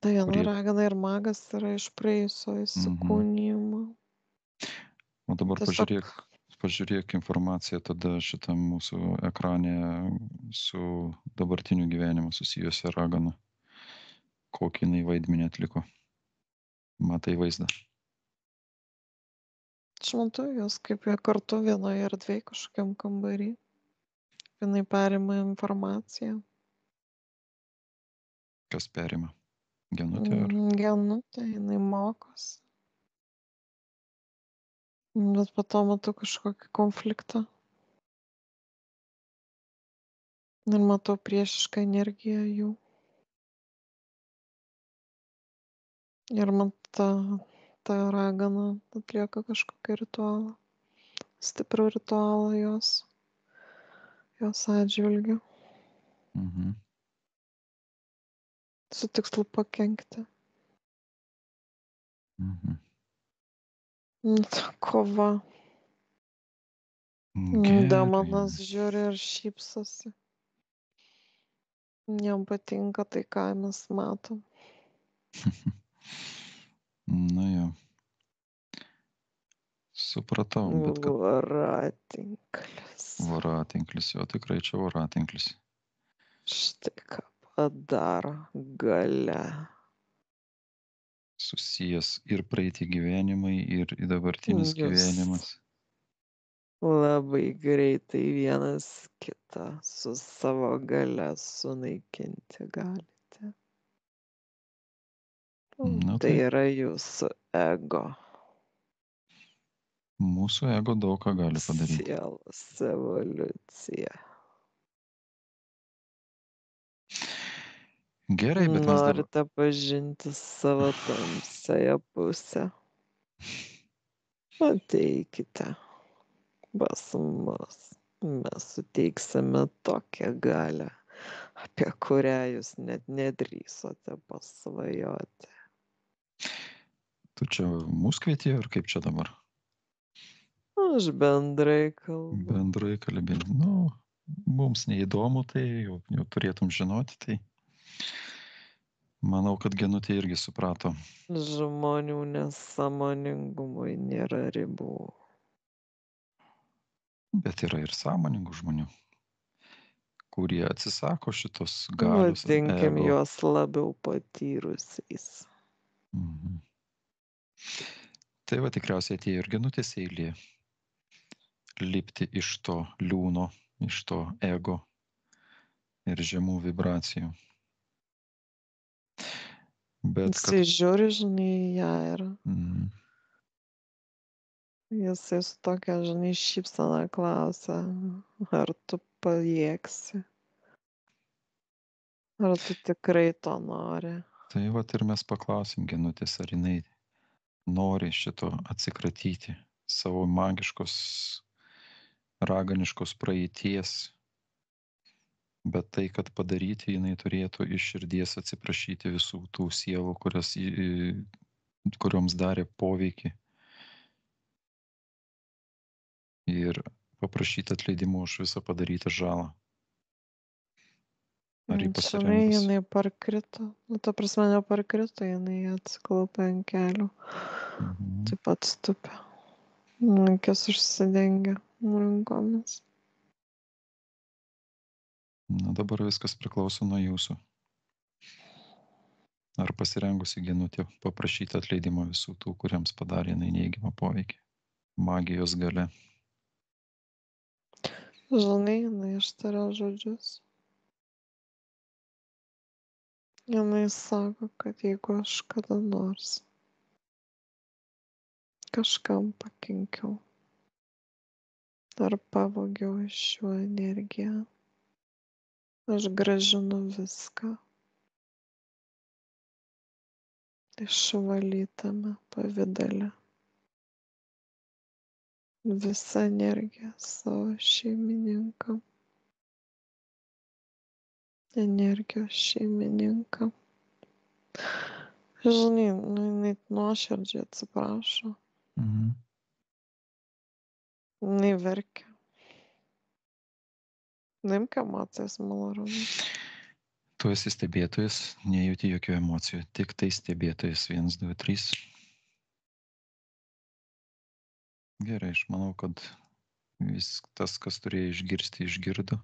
Tai viena kurie... ragana ir magas yra iš praėjusio įsikūnijimo. O dabar Tiesiog pažiūrėk informaciją tada šitam mūsų ekrane su dabartiniu gyvenimu susijusią raganą. Kokį jinai vaidmenį atliko. Matai vaizdą? aš matau jos, kaip jie kartu vienoje erdvėje kažkokiam kambarį. Jinai perima informaciją. Kas perima? Genutė ar? Genutė, jinai mokosi. Bet po to matau kažkokį konfliktą. Ir matau priešišką energiją jų. Ir man ta ragana atlieka kažkokį ritualą. Stiprų ritualą jos atžvilgiu. Mhm. Su tikslu pakenkti. Mhm. Ta kova. Demonas žiūri ir šypsosi. Jam patinka tai, ką mes matom. Na jo. Supratau, bet kad Voratinklis. voratinklis, jo tikrai čia voratinklis. Štai ką padaro galia. Susijęs ir praeiti gyvenimai, ir dabartinis gyvenimas. Labai greitai vienas kitą su savo galia sunaikinti galite. Nu, Tai yra jūsų ego. Mūsų ego daug ką gali padaryti. Sielos evoliucija. Gerai, bet mes dabar... Norite pažinti savo tamsiąją pusę? Ateikite pas mus. Mes suteiksime tokią galią, apie kurią jūs net nedrįsote pasvajoti. Tu čia mus kvieti, ar kaip čia dabar? Aš bendrai kalbu. Bendrai kalbėti. Nu, mums neįdomu, tai jau turėtum žinoti, tai manau, kad Genutė irgi suprato. Žmonių nesąmoningumui nėra ribų. Bet yra ir sąmoningų žmonių, kurie atsisako šitos galios. Vadinkim ego. juos labiau patyrusiais. Mhm. Tai va tikriausiai atėjo ir Genutės eilė lipti iš to liūno, iš to ego ir žemų vibracijų. Bet kad... Jisai žiūri, žinai, į ją ir jisai su tokia, žinai, šypsena klausia, ar tu pajėgsi, ar tu tikrai to nori. Tai va ir mes paklausim Genutės, ar jinai nori šito atsikratyti savo magiškos, raganiškos praeities. Bet tai, kad padaryti, jinai turėtų iš širdies atsiprašyti visų tų sielų, kurioms darė poveikį. Ir paprašyti atleidimo už visą padarytą žalą. Ar jį pasirengus? Jinai parkrito. Nu, ta prasme, neparkrito, jinai atsiklaupė ant kelių. Taip pat stupė. Rankės užsidengia rankomis. Na, dabar viskas priklauso nuo jūsų. Ar pasirengusi Genutė paprašyti atleidimo visų tų, kuriems padarė jinai neigiamą poveikį? Magijos galia. Žinai, jinai ištaria žodžius. Jinai sako, kad jeigu aš kada nors kažkam pakenkiau ar pavogiau iš jų energiją, aš grąžinu viską išvalytame pavidale. Visą energiją savo šeimininkam. Energijos šeimininkam. Žinai, jinai nuoširdžiai atsiprašo. Jinai verkia. Nuimk emocijas, malonu. Tu esi stebėtojas, nejauti jokių emocijų, tik tai stebėtojas. 1, 2, 3. Gerai, aš manau, kad tas, kas turėjo išgirsti, išgirdo.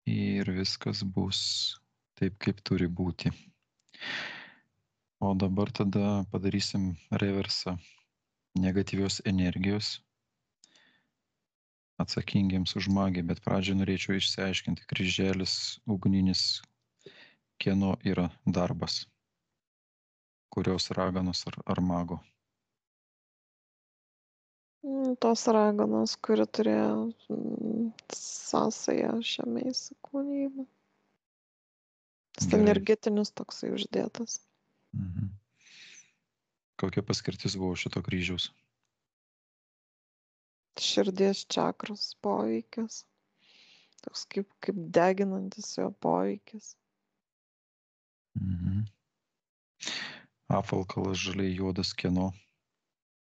Ir viskas bus taip, kaip turi būti. O dabar tada padarysim reversą negatyvios energijos atsakingiems už magiją, bet pradžiai norėčiau išsiaiškinti, kryželis ugninis, kieno yra darbas, kurios raganos ar mago. Tos raganos, kuri turėjo sąsają šiame įsikūnyje. Tas Gerai. energetinis toksai uždėtas. Mhm. Kokia paskirtis buvo šito kryžiaus? Širdies čakros poveikis. Toks kaip deginantis jo poveikis. Mhm. Apvalkalas žaliai juodas kieno?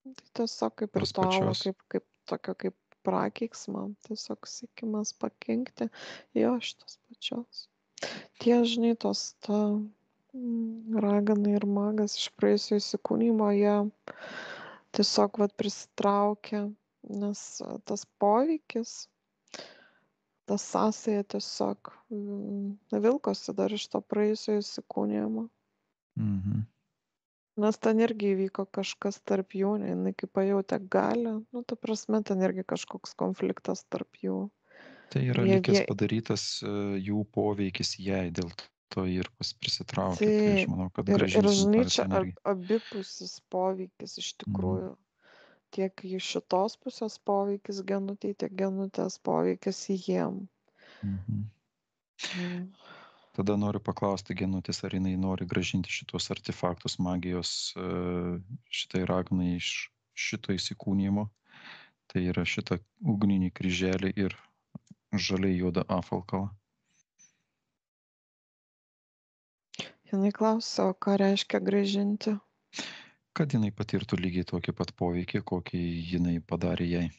Tai tiesiog kaip Tos ritualo, pačios? kaip tokio kaip prakeiksmą, tiesiog siekimas pakenkti jo šitos pačios. Tie, žinai, raganai ir magas iš praėjusio įsikūnymo, jie tiesiog prisitraukia, nes tas poveikis, ta sąsaja tiesiog vilkosi dar iš to praėjusio įsikūnymo. Mhm. Nes ten irgi įvyko kažkas tarp jų, jinai kaip pajautė galią, ta prasme, ten irgi kažkoks konfliktas tarp jų. Tai yra likęs padarytas jų poveikis jai, dėl to ir prisitraukė. Tai aš manau, kad ir grąžinsim žinai, tą čia energiją. abipusis poveikis iš tikrųjų. Tiek iš šitos pusės poveikis Genutei, tiek Genutės poveikis jiem. Tada noriu paklausti Genutės, ar jinai nori grąžinti šitos artefaktus magijos šitai ragnai iš šito įsikūnymo. Tai yra šitą ugninį kryželį ir žaliai juodą apvalkalą. Jinai klausia, o ką reiškia grąžinti? Kad jinai patirtų lygiai tokį pat poveikį, kokį jinai padarė jai.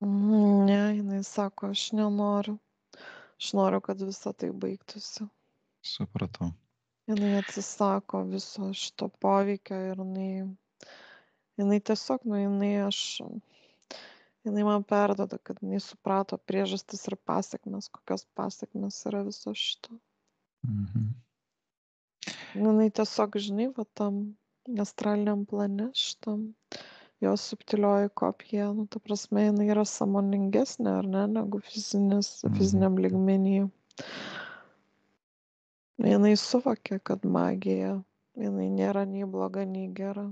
Ne, jinai sako, aš nenoriu. Aš noriu, kad visa tai baigtųsi. Supratau. Jinai atsisako viso šito poveikio ir jinai tiesiog, jinai man perduoda, kad jinai suprato priežastis ir pasiekmes, kokios pasiekmes yra viso šito. Jinai tiesiog, žinai, tam astraliniam plane šitam, jos subtilioji kopija, ta prasme, jinai yra sąmoningesnė, ar ne, negu fiziniam lygmenyje. Jinai suvokia, kad magija, jinai nėra nei bloga, nei gera.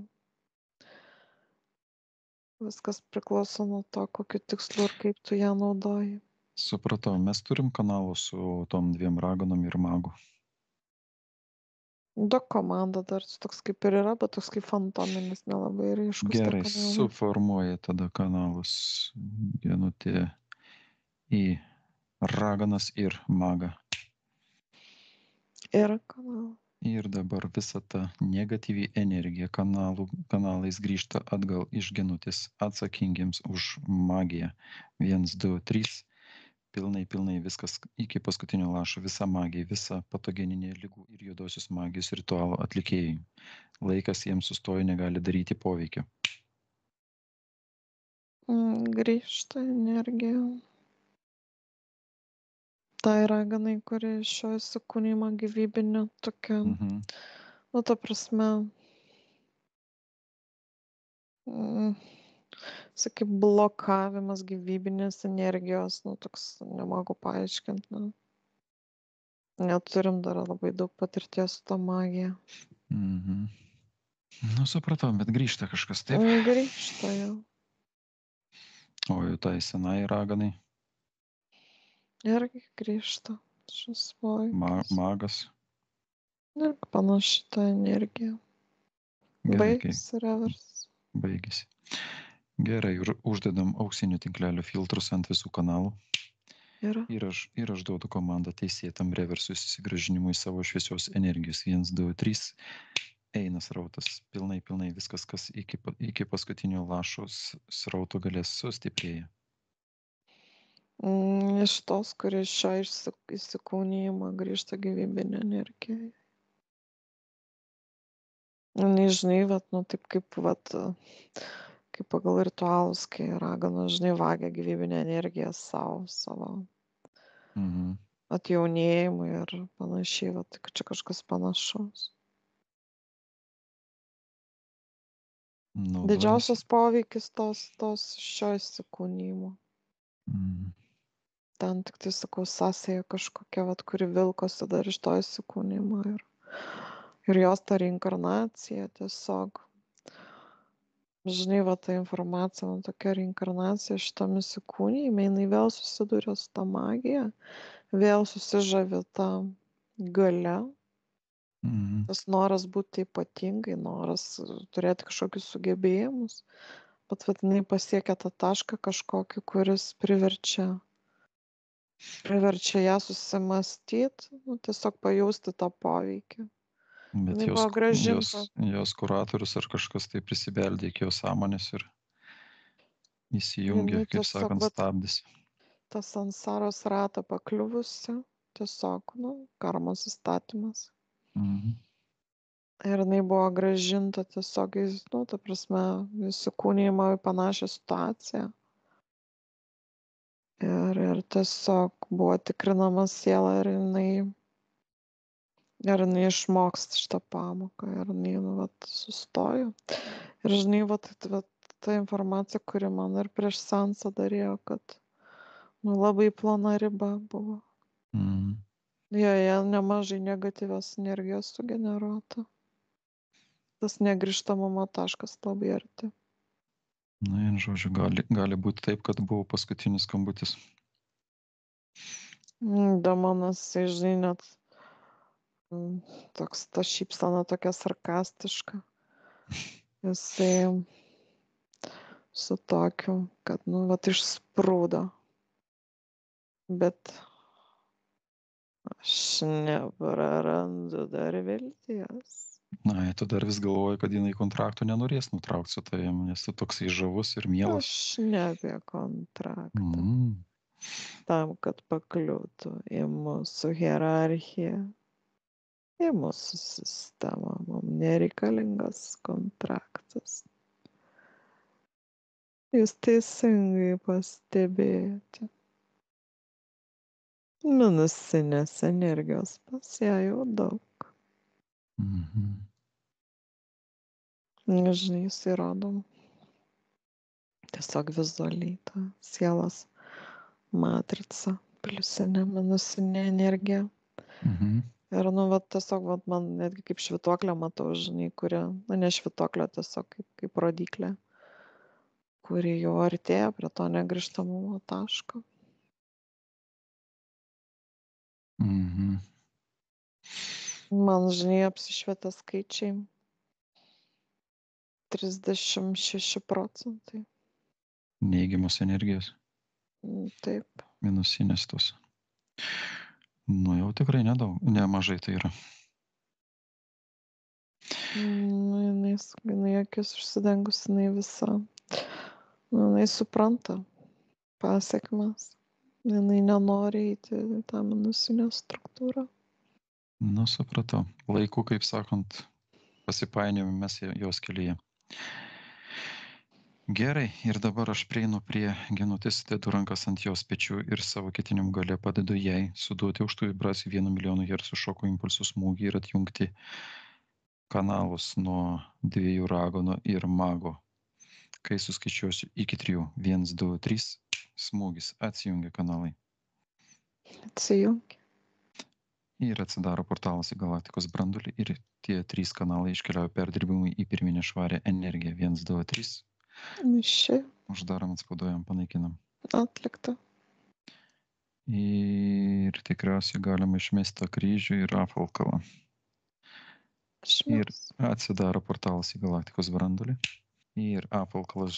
Viskas priklauso nuo to, kokiu tikslu ir kaip tu ją naudoji. Supratau, mes turim kanalų su tom 2 raganom ir magu. Komanda dar toks kaip ir yra, bet toks kaip fantominis, nelabai ryškus. Gerai, suformuoja tada kanalus Genutė į raganas ir magą. Yra kanalų. Ir dabar visa ta negatyvi energija kanalais grįžta atgal iš Genutės atsakingiems už magiją. 1, 2, 3. Pilnai viskas iki paskutinio lašo, visa magija, visa patogeninė ligų ir juodosios magijos ritualo atlikėjai. Laikas jiems sustoja, negali daryti poveikio. Grįžta energija. Tai raganai, kuri šio įsikūnymo gyvybinė tokia, ta prasme, sakai, blokavimas gyvybinės energijos, toks nemoku paaiškinti. Neturim dar labai daug patirties su ta magija. Supratau, bet grįžta kažkas, taip? Grįžta jau. O jau tai senai raganai? Irgi grįžta šis poveikis. Magas? Irgi panaši ta energija. Baigėsi reversas. Baigėsi. Gerai, uždedam auksinių tinklelių filtrus ant visų kanalų. Ir aš duodu komandą teisėtam reversui susigrąžinimui savo šviesios energijos. 1, 2, 3. Eina srautas. Pilnai viskas, kas iki paskutinio lašo srauto galės sustiprėja. Iš tos, kuri iš šio įsikūnijimo grįžta gyvybinė energija. Žinai, taip kaip pagal ritualus, kai raganos, žinai, vagia gyvybinę energiją savo Mhm. atjaunėjimui ir panašiai, tai čia kažkas panašaus. Naudojasi. Didžiausias poveikis tos šio įsikūnijimo. Mhm. Ten tik tai, sakau, sąsaja kažkokia, kuri vilkosi dar iš to įsikūnijimo ir jos ta reinkarnacija tiesiog. Žinai, ta informacija, tokia reinkarnacija šitam įsikūnijime, jinai vėl susiduria su ta magija, vėl susižavi tą galia, tas noras būti ypatingai, noras turėti kažkokius sugebėjimus, bet jinai pasiekia tą tašką kažkokį, kuris priverčia ją susimąstyti, tiesiog pajausti tą poveikį. Bet Jinai buvo grąžinta. jos kuratorius ar kažkas tai prisibeldė iki jos sąmonės ir įsijungė, kaip sakant, stabdis. Tas sansaros ratą pakliuvusi, tiesiog, karmos įstatymas. Ir jinai buvo grąžinta tiesiog, ta prasme, įsikūnijimą į panašią situaciją. Ir tiesiog buvo tikrinama siela ir jinai išmoksta šitą pamoką ir jinai, sustojo. Ir žinai, ta informacija, kuri man ir prieš seansą darėjo, kad labai plona riba buvo. Joje nemažai negatyvios energijos sugeneruota. Tas negrįžtamumo taškas labai arti. Ir žodžiu, gali būti taip, kad buvo paskutinis skambutis. Demonas, žinai, net toks, ta šypsena tokia sarkastiška. Jisai su tokiu, kad, išsprūdo. Bet aš neprarandu dar vilties. Tu dar vis galvoji, kad jinai kontrakto nenorės nutraukti su tavim, nes tu toksai žavus ir mielas. Aš ne apie kontraktą. Tam, kad pakliūtų į mūsų hierarchiją, į mūsų sistemą, mums nereikalingas kontraktas. Jūs teisingai pastebėjote. Minusinės energijos pas ją jau daug. Žinai, jisai rodom tiesiog vizualiai tą sielos matricą, pliusinė, minusinė energija. Ir, tiesiog, man netgi kaip švytuoklę matau, žinai, kuri, ne švytuoklė, tiesiog kaip rodiklė, kuri jau artėja prie to negrįžtamumo taško. Man, žinai, apsišvietė skaičiai 36%. Neigiamos energijos. Taip. Minusinės tos. Jau tikrai nedaug, nemažai tai yra. Jinai akis užsidengus, jinai visa. Jinai supranta pasekmes. Jinai nenori eiti į tą minusinę struktūrą. Supratau. Laiku, kaip sakant, pasipainiojame mes jos kelyje. Gerai, ir dabar aš prieinu prie Genutės, dedu rankas ant jos pečių ir savo ketinimų galia padedu jai suduoti aukštų vibracijų 1 milijonų hercų šoko impulsų smūgį ir atjungti kanalus nuo 2 raganų ir mago. Kai suskaičiuosiu iki 3, 1, 2, 3, smūgis, atsijungia kanalai. Atsijungia. Ir atsidaro portalas į galaktikos brandulį ir tie 3 kanalai iškeliauja perdirbimui į pirminę švarę energiją. 1, 2, 3. Išėjo. Uždarom, atspauduojam, panaikinam. Atlikta. Ir tikriausiai galima išmesti tą kryžių ir apvalkalą. Ir atsidaro portalas į galaktikos brandulį. Ir apvalkalas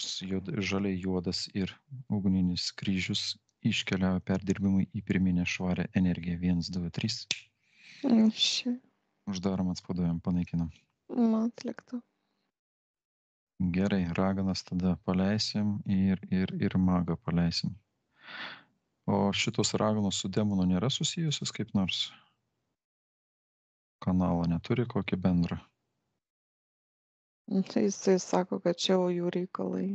žaliai juodas ir ugninis kryžius iškeliauja perdirbimui į pirminę švarę energiją. 1, 2, 3. Išėjo. Uždarom, atspauduojam, panaikinam. Atlikta. Gerai, raganas tada paleisim ir magą paleisim. O šitos raganos su demonu nėra susijusios kaip nors? Kanalo neturi kokį bendrą? Tai jisai sako, kad čia jau jų reikalai.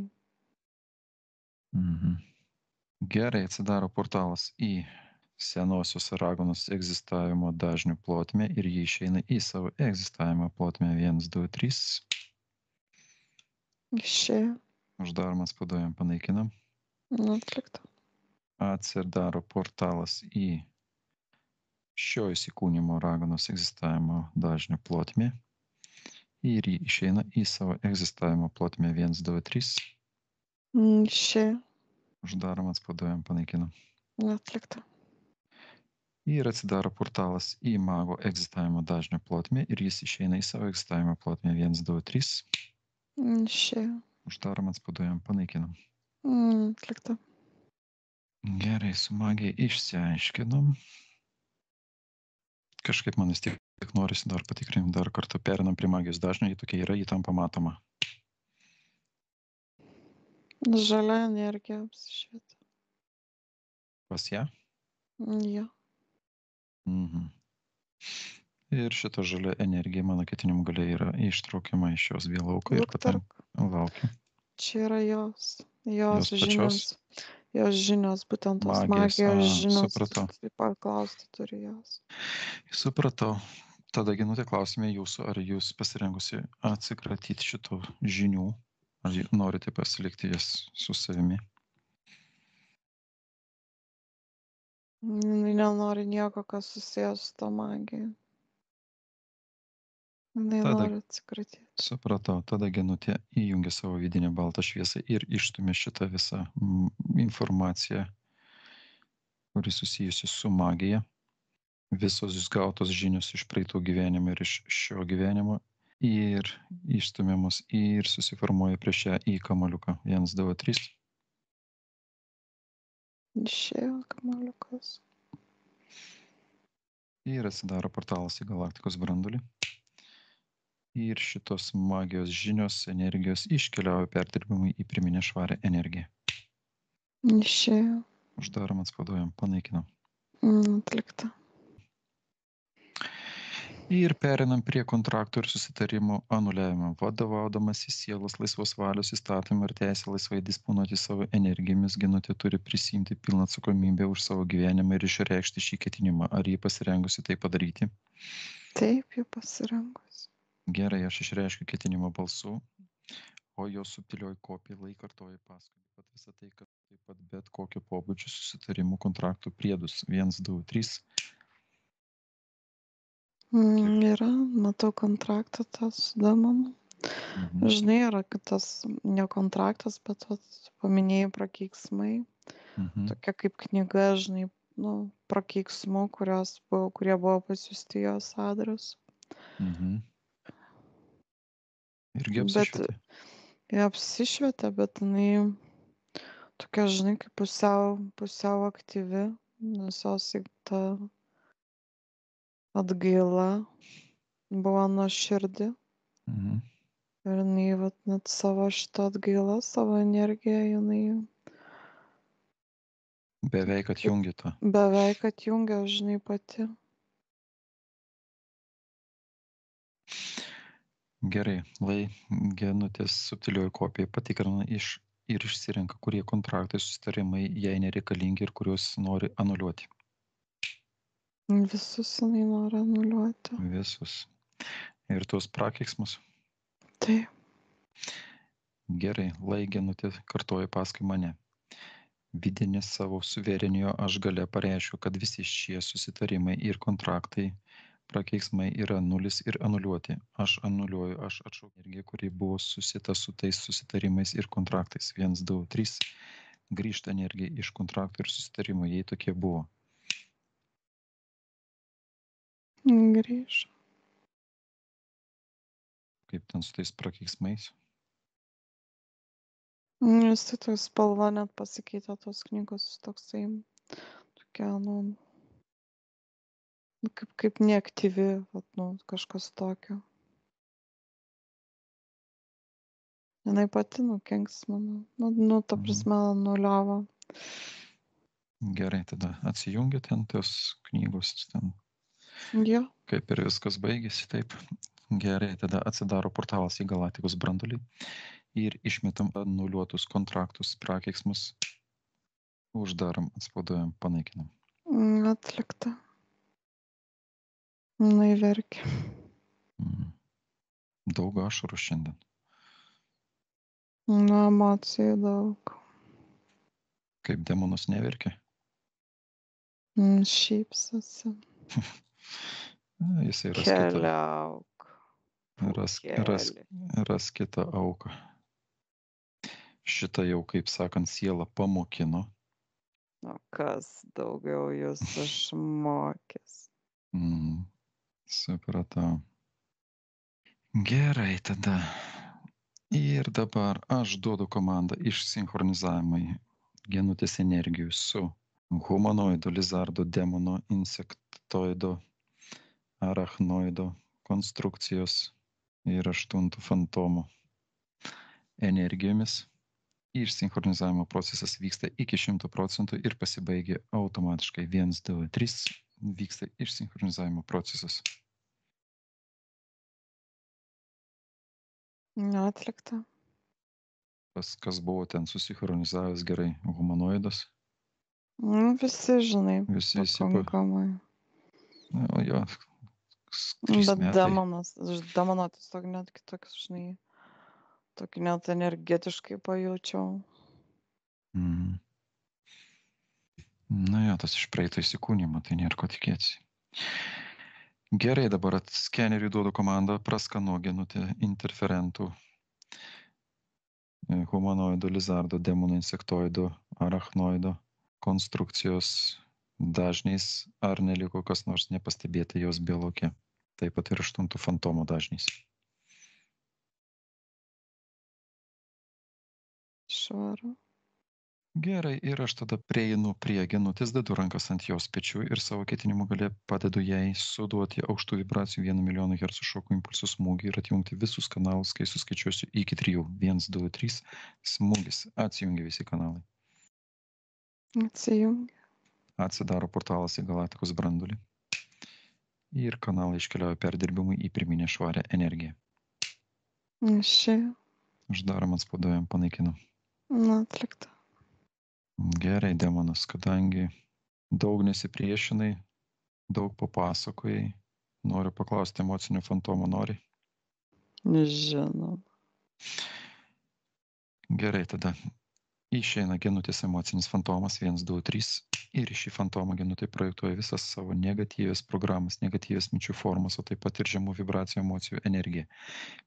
Gerai, atsidaro portalas į senosios raganos egzistavimo dažnių plotmę ir jie išeina į savo egzistavimo plotmę 1, 2, 3. Išėjo. Uždaromas, padojam, panaikinam. Atlikta. Atsidaro portalas į šio įsikūnimo raganos egzistavimo dažnių plotmę ir jį išeina į savo egzistavimo plotmę 1, 2, 3. Išėjo. Uždaromas, padojam, panaikinam. Atlikta. Ir atsidaro portalas į mago egzistavimo dažnio plotmę ir jis išeina į savo egzistavimo plotmę 1, 2, 3. Išėjo. Uždaromas, padojam, panaikinam. Atlikta. Gerai, su magija išsiaiškinom. Kažkaip man vis tiek norisi dar patikrinti, dar kartą perinam prie magijos dažnio, jį tokia yra, jį tampa matoma. Žalia energija apsišvietė. Pas ją? Jo. Ir šita žalia energija, mano ketinimu galia, yra ištraukiama iš jos vėlauką ir patam laukiu. Čia yra jos Jos žinios. pačios? Jos žinios, būtent tos magijos žinios. Supratau. Taip paklausti turi jos. Supratau. Tada, Genutė, klausime jūsų, ar jūs pasirengusi atsikratyti šitų žinių, ar norite pasilikti jas su savimi? Jinai nenori nieko, kas susijęs su to magija. Jinai nori atsikratyti. Supratau. Tada Genutė įjungia savo vidinę baltą šviesą ir išstumia šitą visą informaciją, kuri susijusi su magija. Visos jūs gautos žinios iš praeito gyvenimo ir iš šio gyvenimo ir išstumiamos ir susiformuoja prieš ją į kamaliuką. 1, 2, 3. Išėjo kamaliukas. Ir atsidaro portalas į galaktikos brandulį. Ir šitos magijos žinios, energijos iškeliauja perdirbimui į priminę švarę energiją. Išėjo. Uždarom, atspauduojam, panaikinam. Atlikta. Ir perinam prie kontraktų ir susitarimų anuliavimo. Vadovaudamas į sielos laisvos valios įstatymą ir teisę laisvai disponuoti savo energijomis, Genutė turi prisimti pilną atsakomybę už savo gyvenimą ir išreikšti šį ketinimą. Ar jį pasirengusi tai padaryti? Taip, jau pasirengusi. Gerai, aš išreiškiu ketinimą balsu, o jo subtilioji kopija kartoja paskui. Pat visą tai, kad taip pat bet kokio pobūdžio susitarimų kontraktų priedus. 1, 2, 3. Yra, matau kontraktą tą su demonu. Žinai, yra kitas ne kontraktas, bet paminėjai prakeiksmai. Tokia kaip knyga, žinai, prakeiksmų, kurie buvo pasiųsti jos adresu. Irgi apsišvietė? Apsišvietė, bet jinai tokia, žinai, kaip pusiau aktyvi, nes jos ta atgaila buvo nuoširdi. Ir jinai net savo šitą atgailą, savo energiją, jinai beveik atjungia tą. Beveik atjungia, žinai, pati. Gerai, Genutės subtilioji kopija patikrina ir išsirenka, kurie kontraktai, susitarimai jai nereikalingi ir kuriuos nori anuliuoti. Visus jinai nori anuliuoti. Visus. Ir tuos prakeiksmus? Taip. Gerai, Genutė kartoja paskui mane. Vidinė savo suvereniojo aš galia pareiškiu, kad visi šie susitarimai ir kontraktai, prakeiksmai yra nulis ir anuliuoti. Aš anuliuoju, aš atšaukiu energiją, kuri buvo susita su tais susitarimais ir kontraktais. 1, 2, 3. Grįžta energija iš kontraktų ir susitarimų, jei tokie buvo. Grįž. Kaip ten su tais prakeiksmais? Vis tai toks spalva net pasikeitė tos knygos, toksai tokia, kaip neaktyvi, kažkas tokio. Jinai pati nukenks, manau. Ta prasme, nuliavo. Gerai, tada atsijungia ten tos knygos, ten Jo. kaip ir viskas baigėsi, taip. Gerai, tada atsidaro portalas į Galaktikos brandulį ir išmetam anuliuotus kontraktus, prakeiksmus, uždarom, atspauduojam, panaikinam. Atlikta. Jinai verkia. Daug ašarų šiandien. Emocijų daug. Kaip demonas neverkia. Šypsosi. Jisai ras kitą, Keliauk. ras kitą auką. Šitą jau, kaip sakant, sielą pamokino. O kas daugiau jūs išmokys? Supratau. Gerai, tada. Ir dabar aš duodu komandą išsinchronizavimui genutės energijų su humanoido, lizardo, demono, insektoido, arachnoido konstrukcijos ir 8 fantomų energijomis. Išsinchronizavimo procesas vyksta iki 100% ir pasibaigia automatiškai 1, 2, 3 vyksta išsinchronizavimo procesas. Atlikta. Kas buvo ten susinchronizavęs gerai, humanoidas. Visi, žinai, Visi pakankamai. O jo, 3 Bet metai. demono tiesiog net kitoks, žinai, tokį net energetiškai pajaučiau. Na jo, tas iš praeito įsikūnymo, tai nėra ko tikėtis. Gerai, dabar skeneriui duodu komandą praskanuok genutę interferentų, humanoido, lizardo, demono, insektoido, arachnoido konstrukcijos dažniais, ar neliko kas nors nepastebėta jos biologija. Taip pat ir 8 fantomo dažniais. Švaru. Gerai, ir aš tada prieinu prie genutės, dedu rankas ant jos pečių ir savo ketinimų galia padedu jai suduoti aukštų vibracijų 1 milijoną Hz šoko impulsų smūgį ir atjungti visus kanalus, kai suskaičiuosiu iki 3. 1, 2, 3. Smūgis. Atsijungia visi kanalai. Atsijungia. Atsidaro portalas į Galaktikos brandulį. Ir kanalai iškeliauja perdirbimui į pirminę švarę energiją. Išėjo. Uždarom, atspauduojam, panaikinam. Atlikta. Gerai, demonas, kadangi daug nesipriešinai, daug papasakojai, noriu paklausti emocinio fantomo, nori? Žinoma. Gerai, tada išeina genutės emocinis fantomas 1, 2, 3 ir į šį fantomą genutė projektuoja visas savo negatyvias programas, negatyvias minčių formas, o taip pat ir žemų vibracijų emocijų energiją.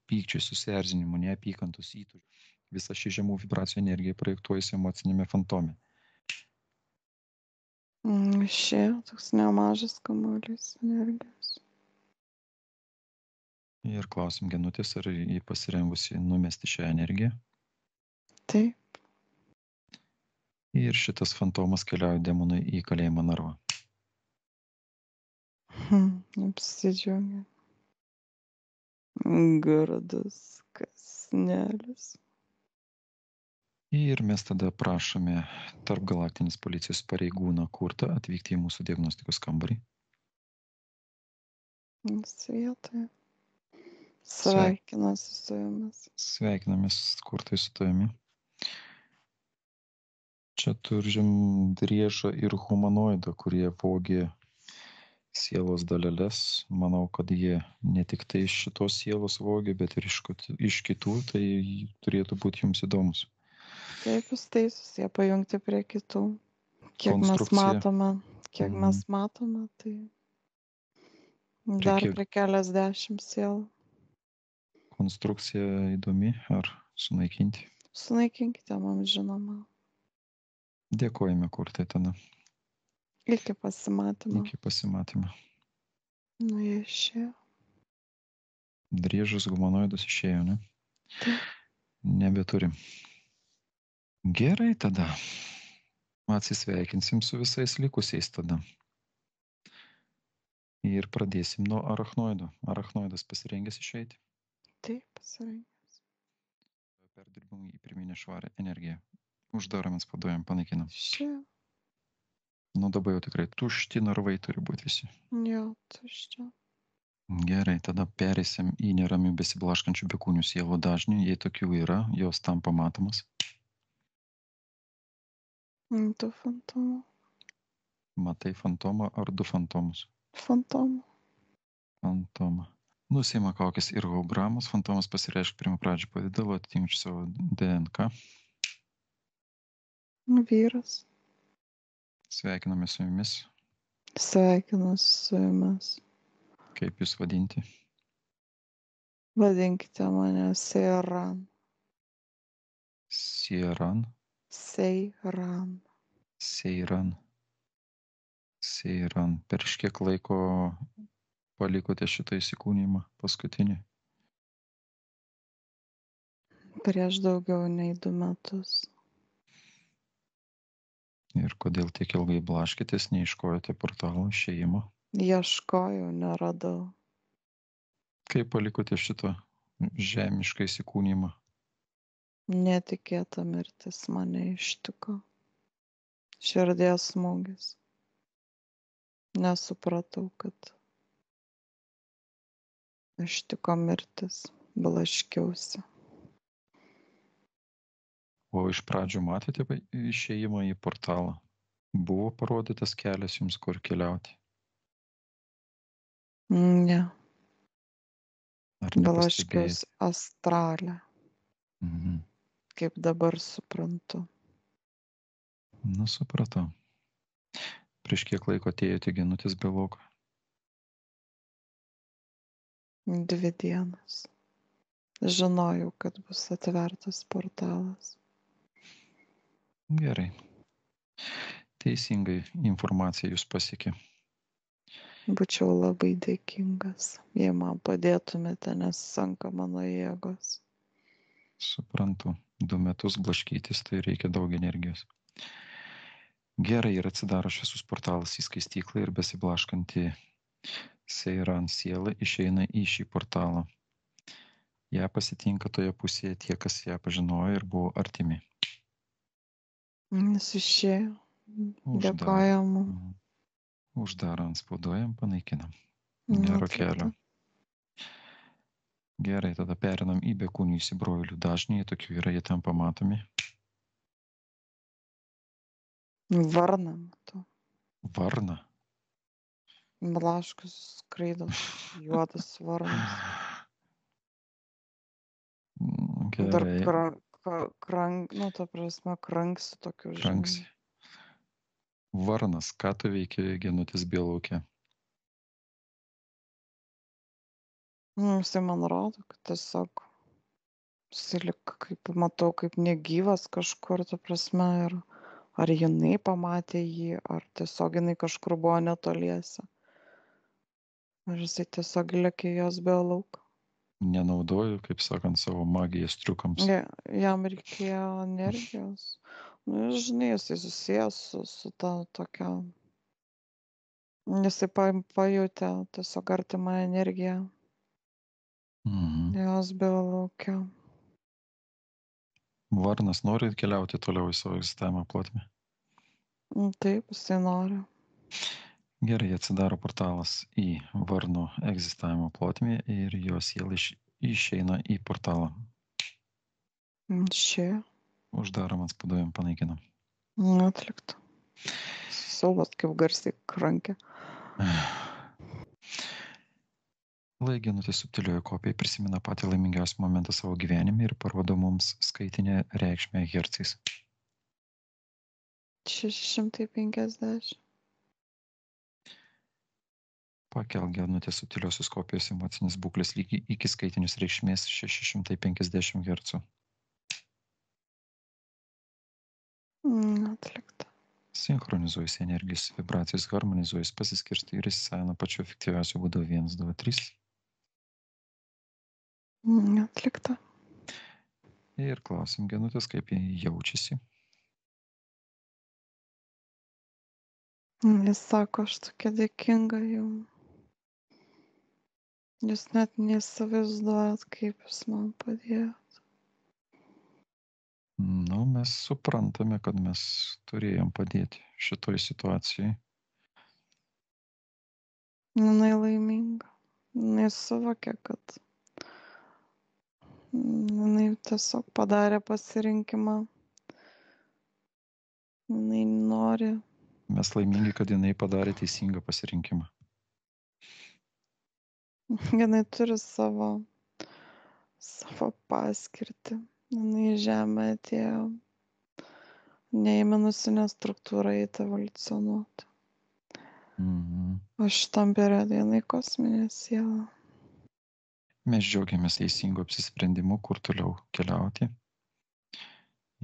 Pykčių, susierzinimų, neapykantos, įtūžių. Visa ši žemų vibracijų energija projektuojasi emocinėme fantome. Išėjo toks nemažas kamuolys energijos. Ir klausim genutės, ar jį pasirengusi numesti šią energiją. Taip. Ir šitas fantomas keliauja demonui į kalėjimą narvą. Apsidžiaugia. Gardus kasnelis. Ir mes tada prašome tarp galaktinės policijos pareigūną Kurtą atvykti į mūsų diagnostikos kambarį. Vietoje. Sveikinuosi su jumis. Sveikinamės Kurtai su tavimi. Čia turim driežą ir humanoidą, kurie vogė sielos daleles. Manau, kad jie ne tik tai iš šitos sielos vogė, bet ir iš kitų, tai turėtų būti jums įdomus. Taip, jūs teisus, jie pajungti prie kitų. Kiek mes matome, tai dar prie keliasdešimt sielų. Konstrukcija įdomi, ar sunaikinti? Sunaikinkite, mums žinoma. Dėkojame, Kurtai, tada. Iki pasimatymo. Iki pasimatymo. Nu, jie išėjo. Driežas humanoidas išėjo, ne? Taip. Nebeturim. Gerai tada. Atsisveikinsim su visais likusiais tada. Ir pradėsim nuo arachnoido. Arachnoidas pasirengęs išeiti? Taip, pasirengęs. Perdirbimui į pirminę švarę energiją. Uždarom, atspaduojam, panaikinam. Išėjo. Nu dabar jau tikrai tušti narvai turi būti visi. Jo, tuščia. Gerai, tada perėsim į neramių besiblaškančių bekūnių sielų dažnį. Jei tokių yra, jos tampa matomas. Du fantomų. Matai fantomą ar du fantomus? Fantomų. Fantomą. Nusiima kaukės ir hologramas. Fantomas pasireiškia pirmą pradžią pavidalu, atitinkančiu savo DNK. Vyras. Sveikiname su jumis. Sveikinuosi su jumis. Kaip jūs vadinti? Vadinkite mane Seiran. Sieran, Seiran. Seiran, Seiran. Per kiek laiko palikote šitą įsikūnymą paskutinį? Prieš daugiau nei 2 metus. Ir kodėl tiek ilgai blaškėtės, neieškojote portalo išėjimo? Ieškojau, neradau. Kaip palikote šitą žemišką įsikūnymą? Netikėta mirtis mane ištiko. Širdies smūgis. Nesupratau, kad ištiko mirtis. Blaškiausi. O iš pradžių matėte išėjimą į portalą? Buvo parodytas kelias jums, kur keliauti? Ne. Ar nepastebėjote? Blaškiausi astrale, Mhm. kaip dabar suprantu. Nu, supratau. Prieš kiek laiko atėjote Genutės Beloko? 2 dienas. Žinojau, kad bus atvertas portalas. Gerai. Teisingai informacija jūs pasiekė. Būčiau labai dėkingas, jei man padėtumėte, nes senka mano jėgos. Suprantu. 2 metus blaškytis, tai reikia daug energijos. Gerai, ir atsidaro šviesus portalas į skaistyklą ir besiblaškanti Seiran siela išeina į šį portalą. Ją pasitinka toje pusėje tie, kas ją pažinojo ir buvo artimi. Jis išėjo. Dėkojam. Uždaro, antspauduojam, panaikinam. Gero kelio. Gerai, tada perinam į bekūnių įsibroilių dažnį, tokių yra, jie tampa matomi. Varną matau. Varna. Blaškus skraido, juodas varnas. Dar Gerai. ta prasme, kranksi tokiu Kranksi. Varnas, ką tu veiki Genutės Belokė? Jisai man rodo, kad tiesiog silik, kaip matau, kaip negyvas kažkur, ta prasme, ir ar jinai pamatė jį, ar tiesiog jinai kažkur buvo netoliese. Ar jisai tiesiog lėkė jos Belauką. Nenaudoju, kaip sakant, savo magijos triukams. Jam reikėjo energijos. Nu, žinai, jisai susijęs su ta tokia. Jisai pajutė tiesiog artimą energiją. Jos Belaukia. Varnas nori keliauti toliau į savo egzistavimo plotmę? Taip, jisai nori. Gerai, atsidaro portalas į varno egzistavimo plotmę ir jo siela išeina į portalą. Išėjo. Uždarom, atspauduojam, panaikinam. Atlikta. Siaubas, kaip garsiai krankė. Lai Genutė subtilioji kopija prisimena patį laimingiausią momentą savo gyvenime ir parodo mums skaitinę reikšmę hercais. 650. Pakel Genutės subtiliosios kopijos emocinės būklės lygį iki skaitinius reikšmės 650 Hz. Atlikta. Sinchronizuojasi energijos vibracijos, harmonizuojasi, pasiskirstai ir įsisavina pačiu efektyviausiu būdu 1, 2, 3. Atlikta. Ir klausim Genutės, kaip jie jaučiasi. Jis sako, aš tokia dėkinga jums. Jūs net neįsivaizduojat, kaip jūs man padėjot. Nu, mes suprantame, kad mes turėjom padėti šitoj situacijai. Jinai laiminga. Jinai suvokia, kad jinai tiesiog padarė pasirinkimą. Jinai nori. Mes laimingi, kad jinai padarė teisingą pasirinkimą. Jinai turi savo paskirtį. Jinai į žemę atėjo ne į minusinę struktūrą, eiti evoliucionuoti. O šitam periodui jinai kosminė siela. Mes džiaugiamės teisingu apsisprendimu, kur toliau keliauti.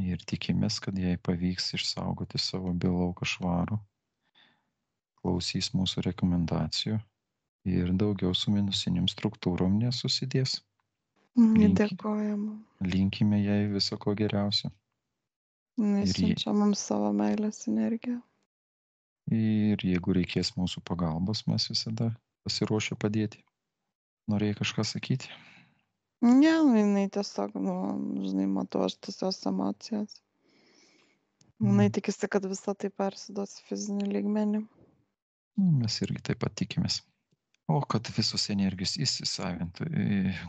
Ir tikimės, kad jai pavyks išsaugoti savo biolauką švarų, klausys mūsų rekomendacijų ir daugiau su minusiniam struktūrom nesusidės. Dėkojama. Linkime jai viso ko geriausio. Jinai siunčia mums savo meilės energiją. Ir jeigu reikės mūsų pagalbos, mes visada pasiruošę padėti. Norėjai kažką sakyti? Ne, jinai tiesiog, žinai, matau aš tiesiog emocijas. Jinai tikisi, kad visą tai persiduos fizinį lygmenį. Mes irgi taip pat tikimės. O kad visos energijos įsisavintų,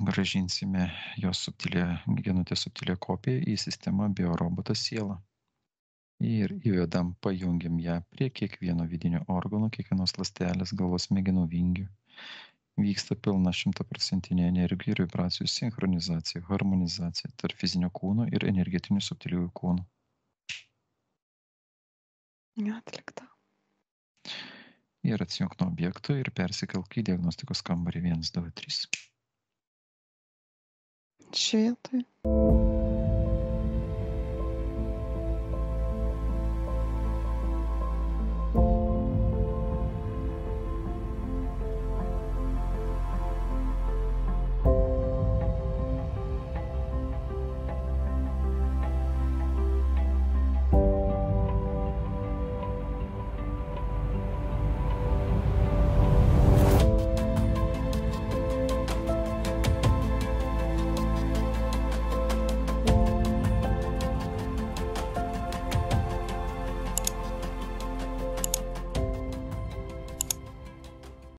gražinsime jos genutės subtilę kopiją į sistemą biorobotas siela. Ir įvedam, pajungiam ją prie kiekvieno vidinio organo, kiekvienos ląstelės, galvos smegenų vingių. Vyksta pilna 100% energijų ir vibracijų sinchronizacija, harmonizacija tarp fizinio kūno ir energetinių subtiliųjų kūnų. Atlikta. Ir atsijunk nuo objekto ir persikelk į diagnostikos kambarį 1, 2, 3. Šitai.